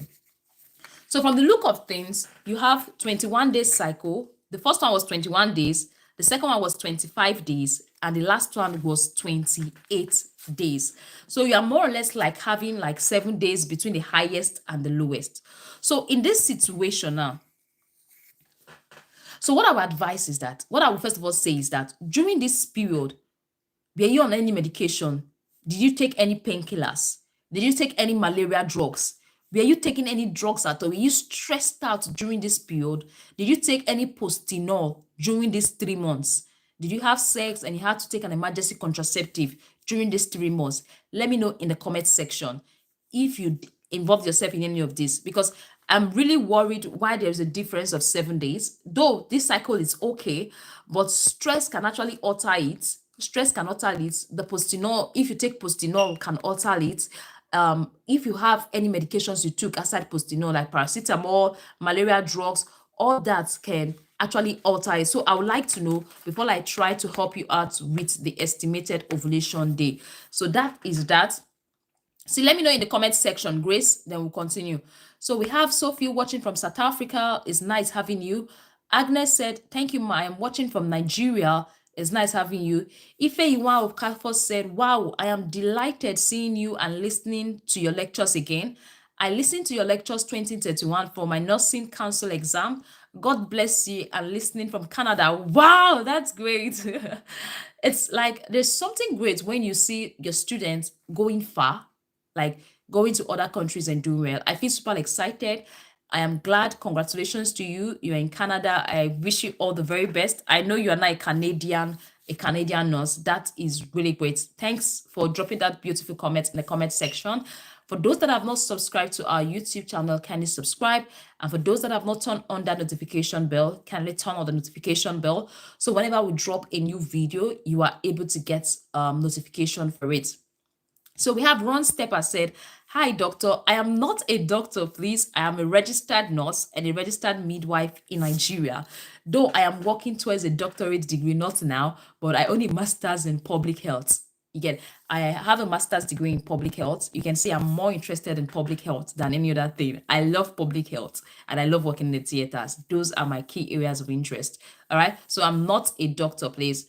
So from the look of things, you have 21 days cycle. The first one was 21 days. The second one was 25 days. And the last one was 28 days. So you are more or less like having like 7 days between the highest and the lowest. So in this situation now, So what I would advise is that, what I would first of all say is that during this period, were you on any medication? Did you take any painkillers? Did you take any malaria drugs? Were you taking any drugs at all? Were you stressed out during this period? Did you take any postinol during these 3 months? Did you have sex and you had to take an emergency contraceptive during these 3 months? Let me know in the comment section if you involved yourself in any of this, because I'm really worried why there's a difference of 7 days. Though this cycle is okay, but stress can actually alter it. Stress can alter it. The postinol, if you take postinol, can alter it. If you have any medications you took aside postinol, like paracetamol, malaria drugs, all that can actually alter it. So I would like to know before I try to help you out with the estimated ovulation day. So that is that. So let me know in the comment section, Grace, then we'll continue. So we have Sophie watching from South Africa. It's nice having you. Agnes said, thank you, Ma. I'm watching from Nigeria. It's nice having you. Ife Iwa of Kalfos said, wow, I am delighted seeing you and listening to your lectures again. I listened to your lectures 2021 for my nursing council exam. God bless you, and listening from Canada. Wow, that's great. It's like there's something great when you see your students going far, like going to other countries and doing well. I feel super excited. I am glad. Congratulations to you. You're in Canada. I wish you all the very best. I know you are not a Canadian nurse. That is really great. Thanks for dropping that beautiful comment in the comment section. For those that have not subscribed to our YouTube channel, kindly subscribe. And for those that have not turned on that notification bell, kindly turn on the notification bell. So whenever we drop a new video, you are able to get notification for it. So we have Ron Stepper said, hi, doctor. I am not a doctor, please. I am a registered nurse and a registered midwife in Nigeria. Though I am working towards a doctorate degree, not now, but I own a master's in public health. Again, I have a master's degree in public health. You can see I'm more interested in public health than any other thing. I love public health and I love working in the theaters. Those are my key areas of interest. All right. So I'm not a doctor, please.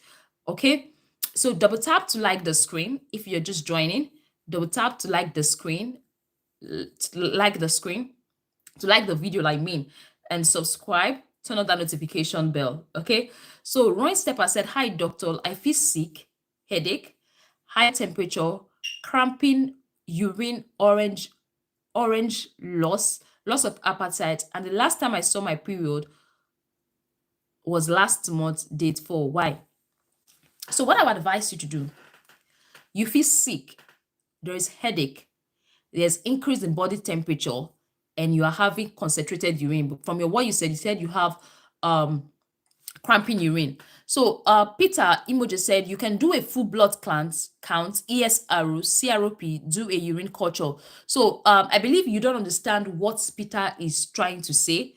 Okay. So double tap to like the screen if you're just joining. Double tap to like the screen, to like the video, like me, and subscribe. Turn on that notification bell. Okay. So Roy Stepper said, hi, doctor. I feel sick, headache, high temperature, cramping, urine, orange loss of appetite. And the last time I saw my period was last month, date 4. Why? So what I would advise you to do, you feel sick, there is headache, there's increase in body temperature, and you are having concentrated urine. But from what you said you have cramping urine. So Peter Emoji said you can do a full blood count, ESRO, CROP, do a urine culture. So I believe you don't understand what Peter is trying to say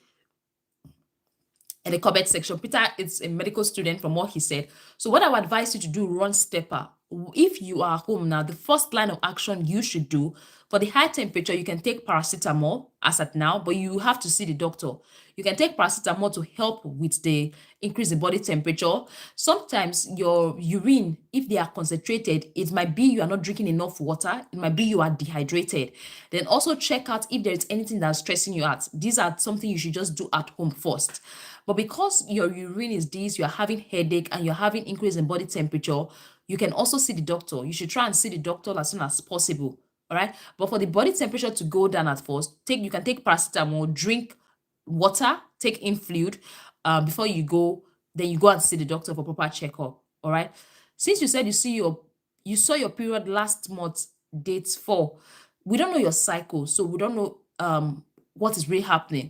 in the comment section. Peter is a medical student from what he said. So what I would advise you to do, Ron Stepper, if you are home now, the first line of action you should do, for the high temperature, you can take paracetamol as at now, but you have to see the doctor. You can take paracetamol to help with the increase in body temperature. Sometimes your urine, if they are concentrated, it might be you are not drinking enough water. It might be you are dehydrated. Then also check out if there is anything that's stressing you out. These are something you should just do at home first. But because your urine is this, you're having headache and you're having increase in body temperature, you can also see the doctor. You should try and see the doctor as soon as possible. All right. But for the body temperature to go down at first, you can take paracetamol, drink water, take in fluid before you go. Then you go and see the doctor for proper checkup. All right. Since you said you saw your period last month, date 4, we don't know your cycle, so we don't know what is really happening.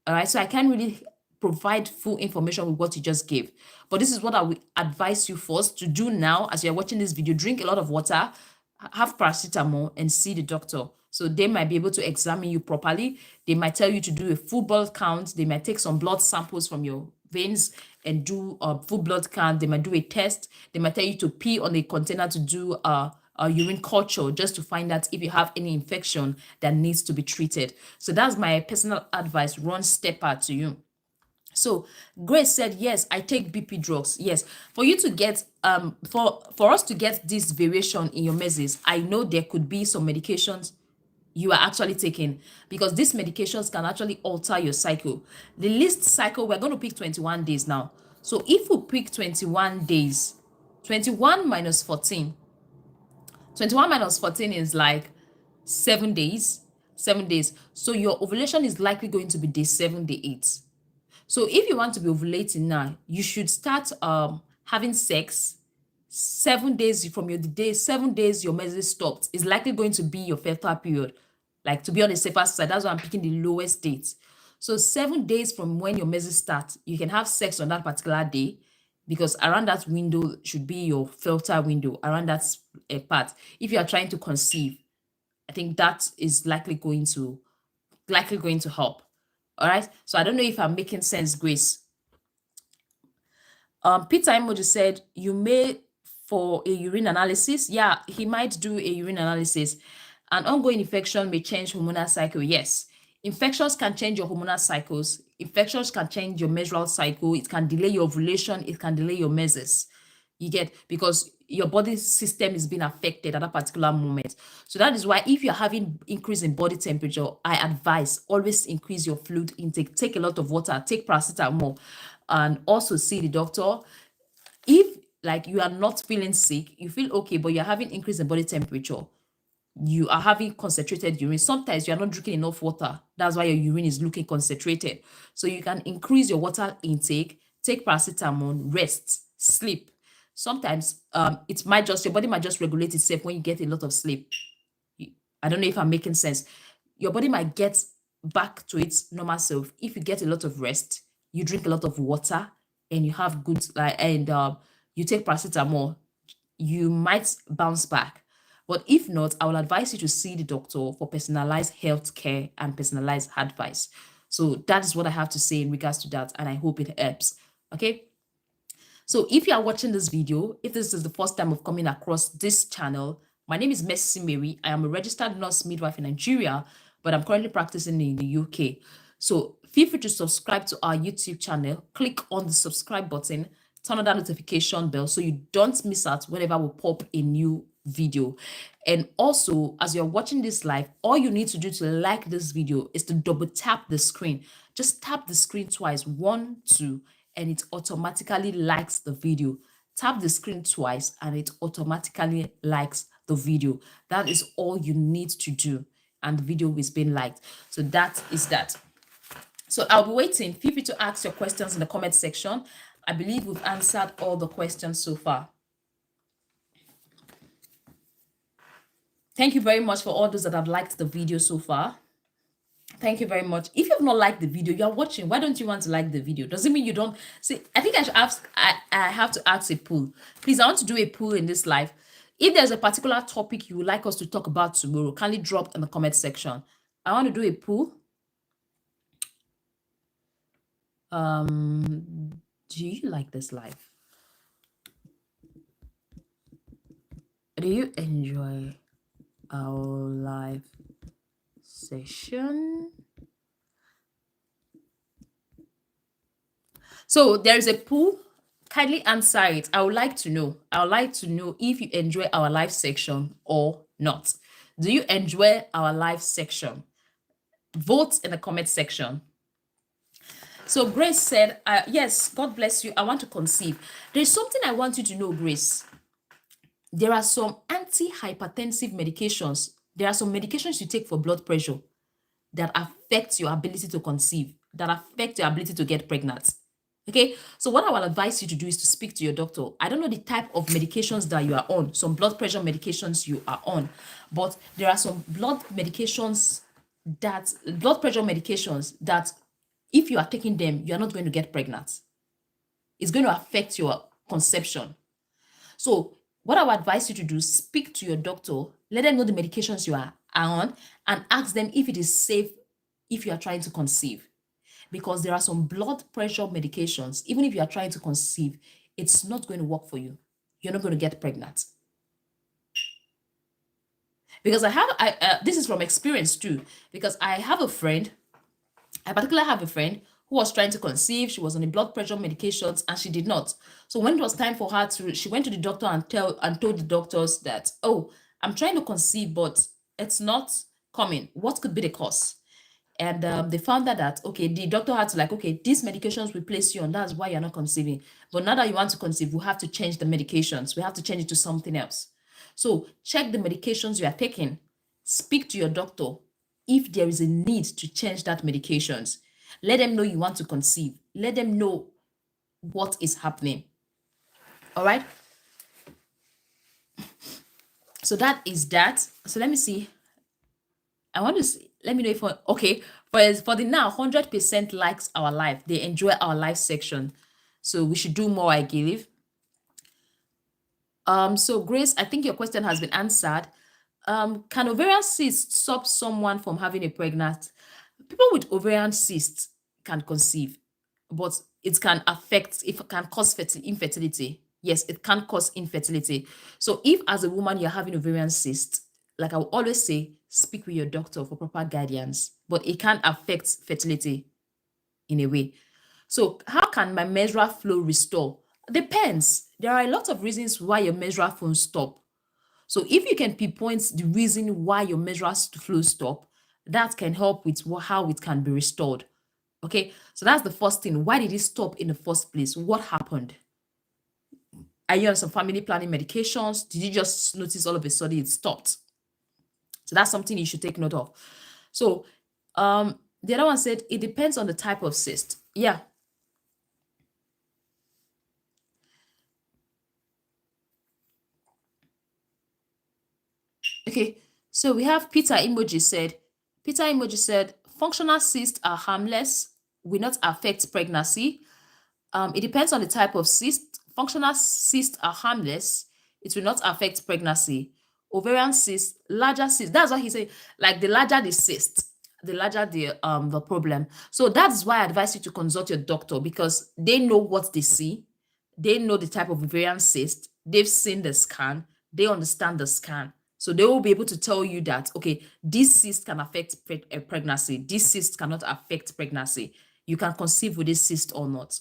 All right. So I can't really provide full information with what you just gave. But this is what I would advise you first to do now as you're watching this video. Drink a lot of water, have paracetamol, and see the doctor. So they might be able to examine you properly. They might tell you to do a full blood count. They might take some blood samples from your veins and do a full blood count. They might do a test. They might tell you to pee on a container to do a urine culture just to find out if you have any infection that needs to be treated. So that's my personal advice. Ron Stepper to you. So Grace said, yes, I take BP drugs. Yes, for you to get for us to get this variation in your measures, I know there could be some medications. you are actually taking, because these medications can actually alter your cycle. The least cycle, we're going to pick 21 days now. So if we pick 21 days, 21 minus 14, 21 minus 14 is like 7 days. 7 days. So your ovulation is likely going to be day 7, day 8. So if you want to be ovulating now, you should start having sex 7 days from your day, 7 days your menses stopped is likely going to be your fertile period. Like, to be on the safer side, that's why I'm picking the lowest date. So 7 days from when your menses start, you can have sex on that particular day, because around that window should be your fertile window, around that part. If you are trying to conceive, I think that is likely going to help. All right. So I don't know if I'm making sense, Grace. Peter Emoji said, you may for a urine analysis. Yeah, he might do a urine analysis. An ongoing infection may change hormonal cycle. Yes, infections can change your hormonal cycles. Infections can change your menstrual cycle. It can delay your ovulation. It can delay your menses. You get, because your body system is being affected at that particular moment. So that is why if you're having increase in body temperature, I advise always increase your fluid intake. Take a lot of water, take paracetamol, and also see the doctor. If like you are not feeling sick, you feel okay, but you're having increase in body temperature, you are having concentrated urine. Sometimes you're not drinking enough water. That's why your urine is looking concentrated. So you can increase your water intake, take paracetamol, rest, sleep. Sometimes it might just, your body might just regulate itself when you get a lot of sleep. I don't know if I'm making sense. Your body might get back to its normal self if you get a lot of rest, you drink a lot of water, and you have good you take paracetamol, you might bounce back. But if not, I will advise you to see the doctor for personalized health care and personalized advice. So that is what I have to say in regards to that, and I hope it helps. Okay. So if you are watching this video, if this is the first time of coming across this channel, my name is Mercy Mary. I am a registered nurse midwife in Nigeria, but I'm currently practicing in the UK. So feel free to subscribe to our YouTube channel. Click on the subscribe button, turn on that notification bell so you don't miss out whenever we pop a new video. And also, as you're watching this live, all you need to do to like this video is to double tap the screen. Just tap the screen twice, 1, 2, and it automatically likes the video. Tap the screen twice and it automatically likes the video. That is all you need to do, and the video is being liked. So that is that. So I'll be waiting. Feel free to ask your questions in the comment section. I believe we've answered all the questions so far. Thank you very much for all those that have liked the video so far. Thank you very much. If you have not liked the video, you are watching, why don't you want to like the video? Does it mean you don't see? I think I should ask, I have to ask a poll. Please, I want to do a poll in this live. If there's a particular topic you would like us to talk about tomorrow, kindly drop in the comment section. I want to do a poll. Do you like this live? Do you enjoy our live session? So there's a poll. Kindly answer it. I would like to know. I would like to know if you enjoy our live section or not. Do you enjoy our live section? Vote in the comment section. So Grace said, yes, God bless you. I want to conceive. There's something I want you to know, Grace. There are some anti-hypertensive medications. There are some medications you take for blood pressure that affect your ability to conceive, that affect your ability to get pregnant. Okay, so what I will advise you to do is to speak to your doctor. I don't know the type of medications that you are on, some blood pressure medications you are on, but there are some blood pressure medications that if you are taking them, you are not going to get pregnant. It's going to affect your conception. So what I would advise you to do, speak to your doctor, let them know the medications you are on, and ask them if it is safe if you are trying to conceive. Because there are some blood pressure medications, even if you are trying to conceive, it's not going to work for you. You're not going to get pregnant. Because this is from experience too, because I particularly have a friend who was trying to conceive. She was on the blood pressure medications and she did not. So when it was time for her she went to the doctor and told the doctors that, oh, I'm trying to conceive, but it's not coming. What could be the cause? And they found out that, okay, the doctor had to like, okay, these medications we place you on, that's why you're not conceiving. But now that you want to conceive, we have to change the medications. We have to change it to something else. So check the medications you are taking. Speak to your doctor if there is a need to change that medications. Let them know you want to conceive. Let them know what is happening. All right. So that is that. So let me see. I want to see. Let me know if okay. For the now, 100% likes our life. They enjoy our live section. So we should do more, I believe. So Grace, I think your question has been answered. Can ovarian cysts stop someone from having a pregnant? People with ovarian cysts can conceive, but it can affect, if it can cause infertility. Yes, it can cause infertility. So if as a woman you're having ovarian cyst, like I will always say, speak with your doctor for proper guidance, but it can affect fertility in a way. So how can my menstrual flow restore? Depends. There are a lot of reasons why your menstrual flow stop. So if you can pinpoint the reason why your menstrual flow stop, that can help with how it can be restored. Okay, so that's the first thing. Why did it stop in the first place? What happened? Are you on some family planning medications? Did you just notice all of a sudden it stopped? So that's something you should take note of. So the other one said it depends on the type of cyst. Yeah. Okay, so we have Peter emoji said functional cysts are harmless, will not affect pregnancy. It depends on the type of cyst. Functional cysts are harmless, it will not affect pregnancy. Ovarian cysts, larger cysts, that's what he said. Like the larger the cyst, the larger the problem. So that's why I advise you to consult your doctor, because they know what they see, they know the type of ovarian cyst, they've seen the scan, they understand the scan. So they will be able to tell you that, okay, this cyst can affect pregnancy, this cyst cannot affect pregnancy. You can conceive with this cyst or not.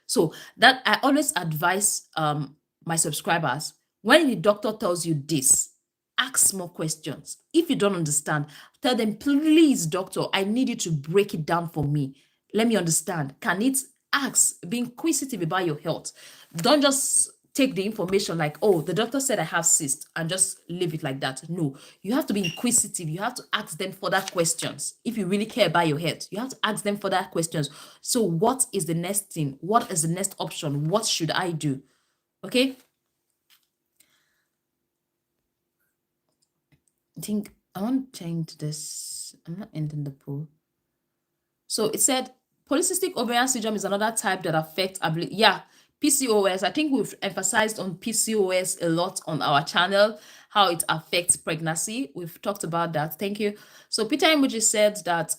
So that I always advise my subscribers, when the doctor tells you this, ask more questions. If you don't understand, tell them, please, doctor, I need you to break it down for me. Let me understand. Can it ask? Be inquisitive about your health. Don't just take the information like, oh, the doctor said I have cyst, and just leave it like that. No, you have to be inquisitive. You have to ask them further questions. If you really care about your health, you have to ask them further questions. So what is the next thing? What is the next option? What should I do? Okay. I think I want to change this. I'm not ending the poll. So it said polycystic ovarian syndrome is another type that affects ability. Yeah, PCOS. I think we've emphasized on PCOS a lot on our channel, how it affects pregnancy. We've talked about that. Thank you. So Peter Emoji said that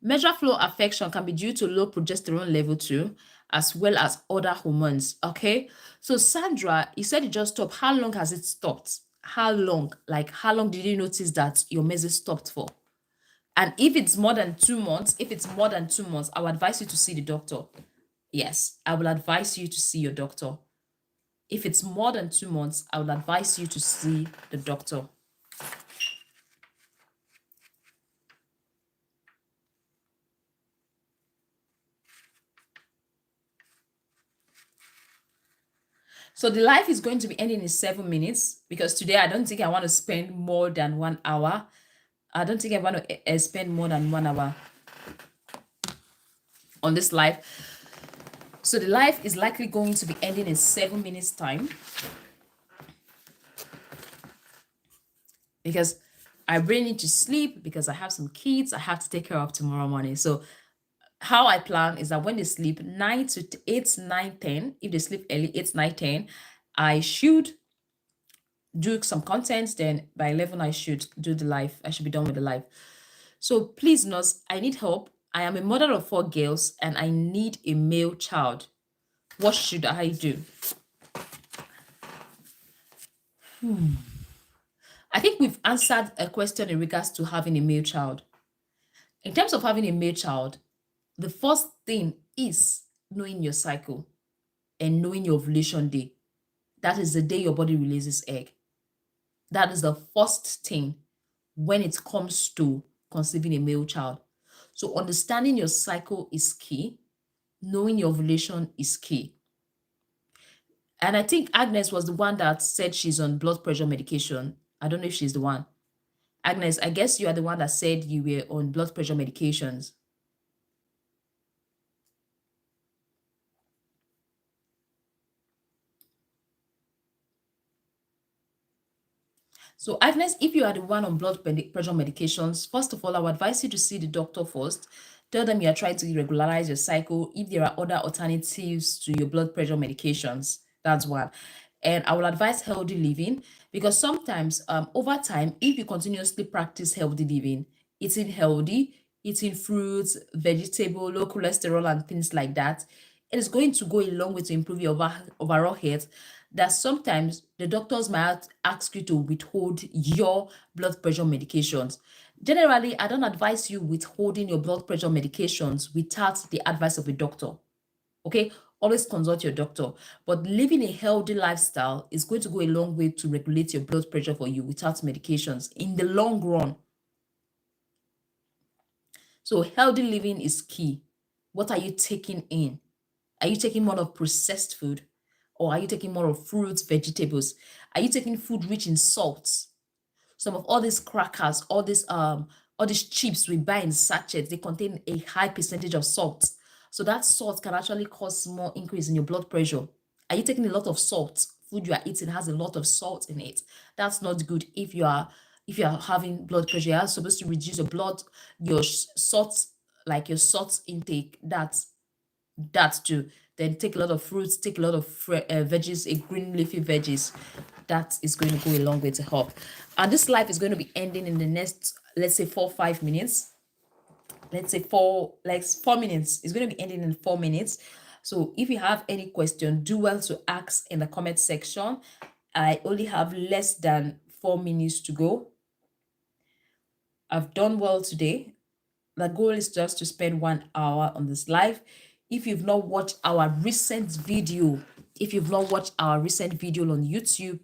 menstrual flow affection can be due to low progesterone level too, as well as other hormones. Okay. So Sandra, you said it just stopped. How long has it stopped? How long? Like how long did you notice that your menses stopped for? And if it's more than 2 months, I would advise you to see the doctor. Yes, I will advise you to see your doctor. If it's more than 2 months, I would advise you to see the doctor. So the live is going to be ending in 7 minutes, because today I don't think I want to spend more than 1 hour. I don't think I want to spend more than 1 hour on this live. So the live is likely going to be ending in 7 minutes time, because I really need to sleep, because I have some kids I have to take care of tomorrow morning. So how I plan is that when they sleep 9 to 8, 9, 10, if they sleep early, 8, 9, 10, I should do some content. Then by 11, I should do the live. I should be done with the live. So please, nurse, I need help. I am a mother of 4 girls and I need a male child. What should I do? I think we've answered a question in regards to having a male child. In terms of having a male child, the first thing is knowing your cycle and knowing your ovulation day. That is the day your body releases egg. That is the first thing. when it comes to conceiving a male child. So understanding your cycle is key. Knowing your ovulation is key. And I think Agnes was the one that said she's on blood pressure medication. I don't know if she's the one. Agnes, I guess you are the one that said you were on blood pressure medications. So, Agnes, if you are the one on pressure medications, first of all, I would advise you to see the doctor first. Tell them you are trying to regularize your cycle. If there are other alternatives to your blood pressure medications, that's one. And I will advise healthy living, because sometimes over time, if you continuously practice healthy living, eating healthy, eating fruits, vegetable, low cholesterol, and things like that, it is going to go a long way to improve your overall health, that sometimes the doctors might ask you to withhold your blood pressure medications. Generally, I don't advise you withholding your blood pressure medications without the advice of a doctor. Okay, always consult your doctor. But living a healthy lifestyle is going to go a long way to regulate your blood pressure for you without medications in the long run. So, healthy living is key. What are you taking in? Are you taking more of processed food? Or are you taking more of fruits, vegetables? Are you taking food rich in salt? Some of all these crackers, all these chips we buy in sachets, they contain a high percentage of salt. So that salt can actually cause more increase in your blood pressure. Are you taking a lot of salt? Food you are eating has a lot of salt in it. That's not good if you are having blood pressure. You're supposed to reduce your blood, your salt, like your salt intake. That's too. Then take a lot of fruits, take a lot of veggies, a green leafy veggies. That is going to go a long way to help. And this live is going to be ending in the next, let's say 4 5 minutes. Let's say 4 minutes. It's going to be ending in 4 minutes. So if you have any question, do well to ask in the comment section. I only have less than 4 minutes to go. I've done well today. The goal is just to spend 1 hour on this live. If you've not watched our recent video, on YouTube,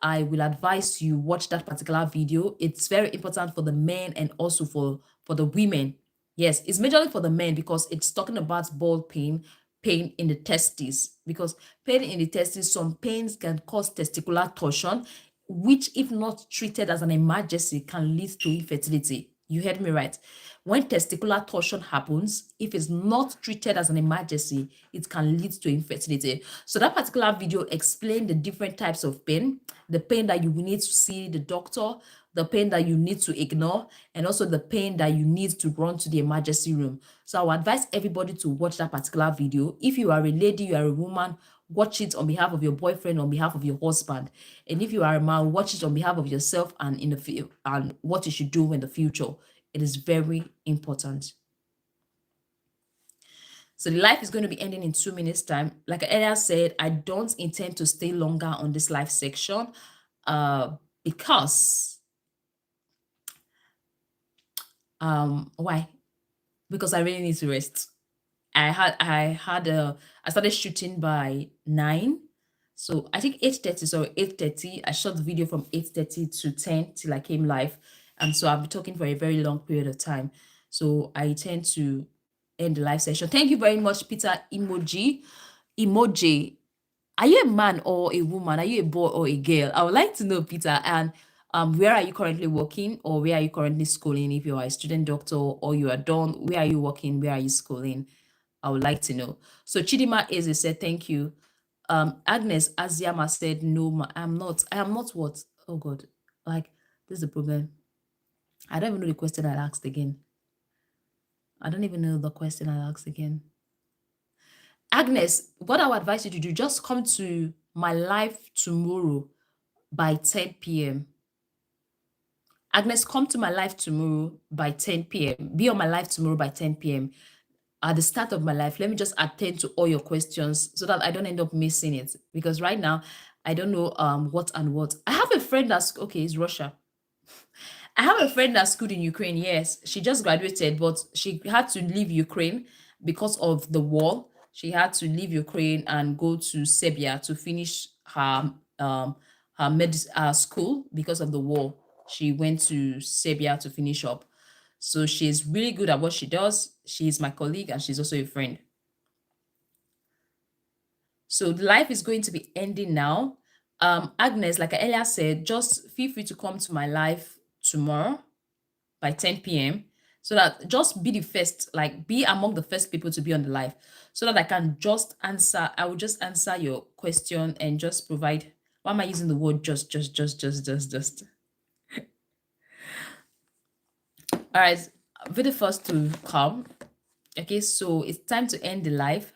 I will advise you watch that particular video. It's very important for the men and also for the women. Yes, it's majorly for the men because it's talking about ball pain, pain in the testes. Because pain in the testes, some pains can cause testicular torsion, which, if not treated as an emergency, can lead to infertility. You heard me right. When testicular torsion happens, if it's not treated as an emergency, it can lead to infertility. So that particular video explained the different types of pain, the pain that you will need to see the doctor, the pain that you need to ignore, and also the pain that you need to run to the emergency room. So I would advise everybody to watch that particular video. If you are a lady, you are a woman, watch it on behalf of your boyfriend, on behalf of your husband. And if you are a man, watch it on behalf of yourself and and what you should do in the future. It is very important. So the live is going to be ending in 2 minutes time. Like I earlier said, I don't intend to stay longer on this live section because why? Because I really need to rest. I started shooting by 9. So I think 8:30, sorry, 8:30. I shot the video from 8:30 to 10 till I came live. And so I'll be talking for a very long period of time. So I tend to end the live session. Thank you very much, Peter Emoji. Emoji. Are you a man or a woman? Are you a boy or a girl? I would like to know, Peter. And where are you currently working, or where are you currently schooling? If you are a student doctor or you are done, where are you working? Where are you schooling? I would like to know. So Chidima Eze said, thank you. Agnes Aziama said, no, I am not. I am not what? Oh God. Like, this is the problem. I don't even know the question I asked again. I don't even know the question I asked again. Agnes, what I would advise you to do, just come to my live tomorrow by 10 p.m. Agnes, come to my live tomorrow by 10 p.m. Be on my live tomorrow by 10 p.m. At the start of my life, let me just attend to all your questions so that I don't end up missing it. Because right now, I don't know what and what. I have a friend that's, okay, it's Russia. I have a friend that's schooled in Ukraine, yes. She just graduated, but she had to leave Ukraine because of the war. She had to leave Ukraine and go to Serbia to finish her school because of the war. She went to Serbia to finish up. So she's really good at what she does. She's my colleague and she's also a friend. So the life is going to be ending now. Agnes, like I earlier said, just feel free to come to my live tomorrow by 10 p.m. so that just be the first, like be among the first people to be on the live so that I can just answer. I will just answer your question and just provide. Why am I using the word just? All right, be the first to come. Okay, so it's time to end the live.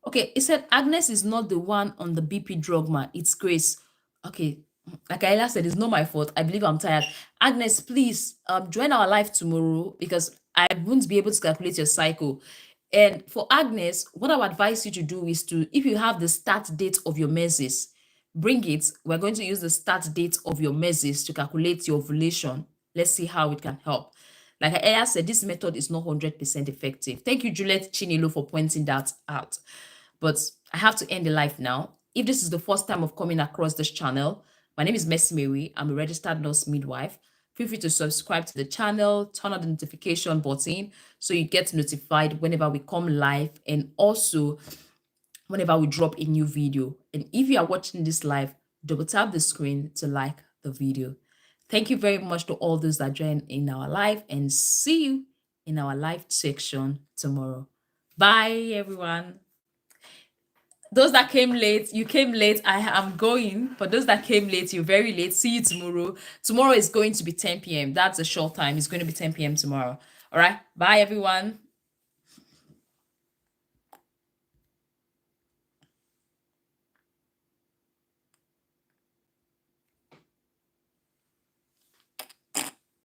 Okay, it said Agnes is not the one on the BP drug, ma. It's Grace. Okay, like I said, it's not my fault. I believe I'm tired. Agnes, please join our live tomorrow because I won't be able to calculate your cycle. And for Agnes, what I would advise you to do is to, if you have the start date of your menses, bring it. We're going to use the start date of your menses to calculate your ovulation. Let's see how it can help. Like I earlier said, this method is not 100% effective. Thank you, Juliet Chinelo, for pointing that out. But I have to end the live now. If this is the first time of coming across this channel, my name is Mercy Mary. I'm a registered nurse midwife. Feel free to subscribe to the channel, turn on the notification button so you get notified whenever we come live and also whenever we drop a new video. And if you are watching this live, double tap the screen to like the video. Thank you very much to all those that joined in our live and see you in our live section tomorrow. Bye, everyone. Those that came late, you came late. I am going. For those that came late, you're very late. See you tomorrow. Tomorrow is going to be 10 p.m. That's a short time. It's going to be 10 p.m. tomorrow. All right. Bye, everyone.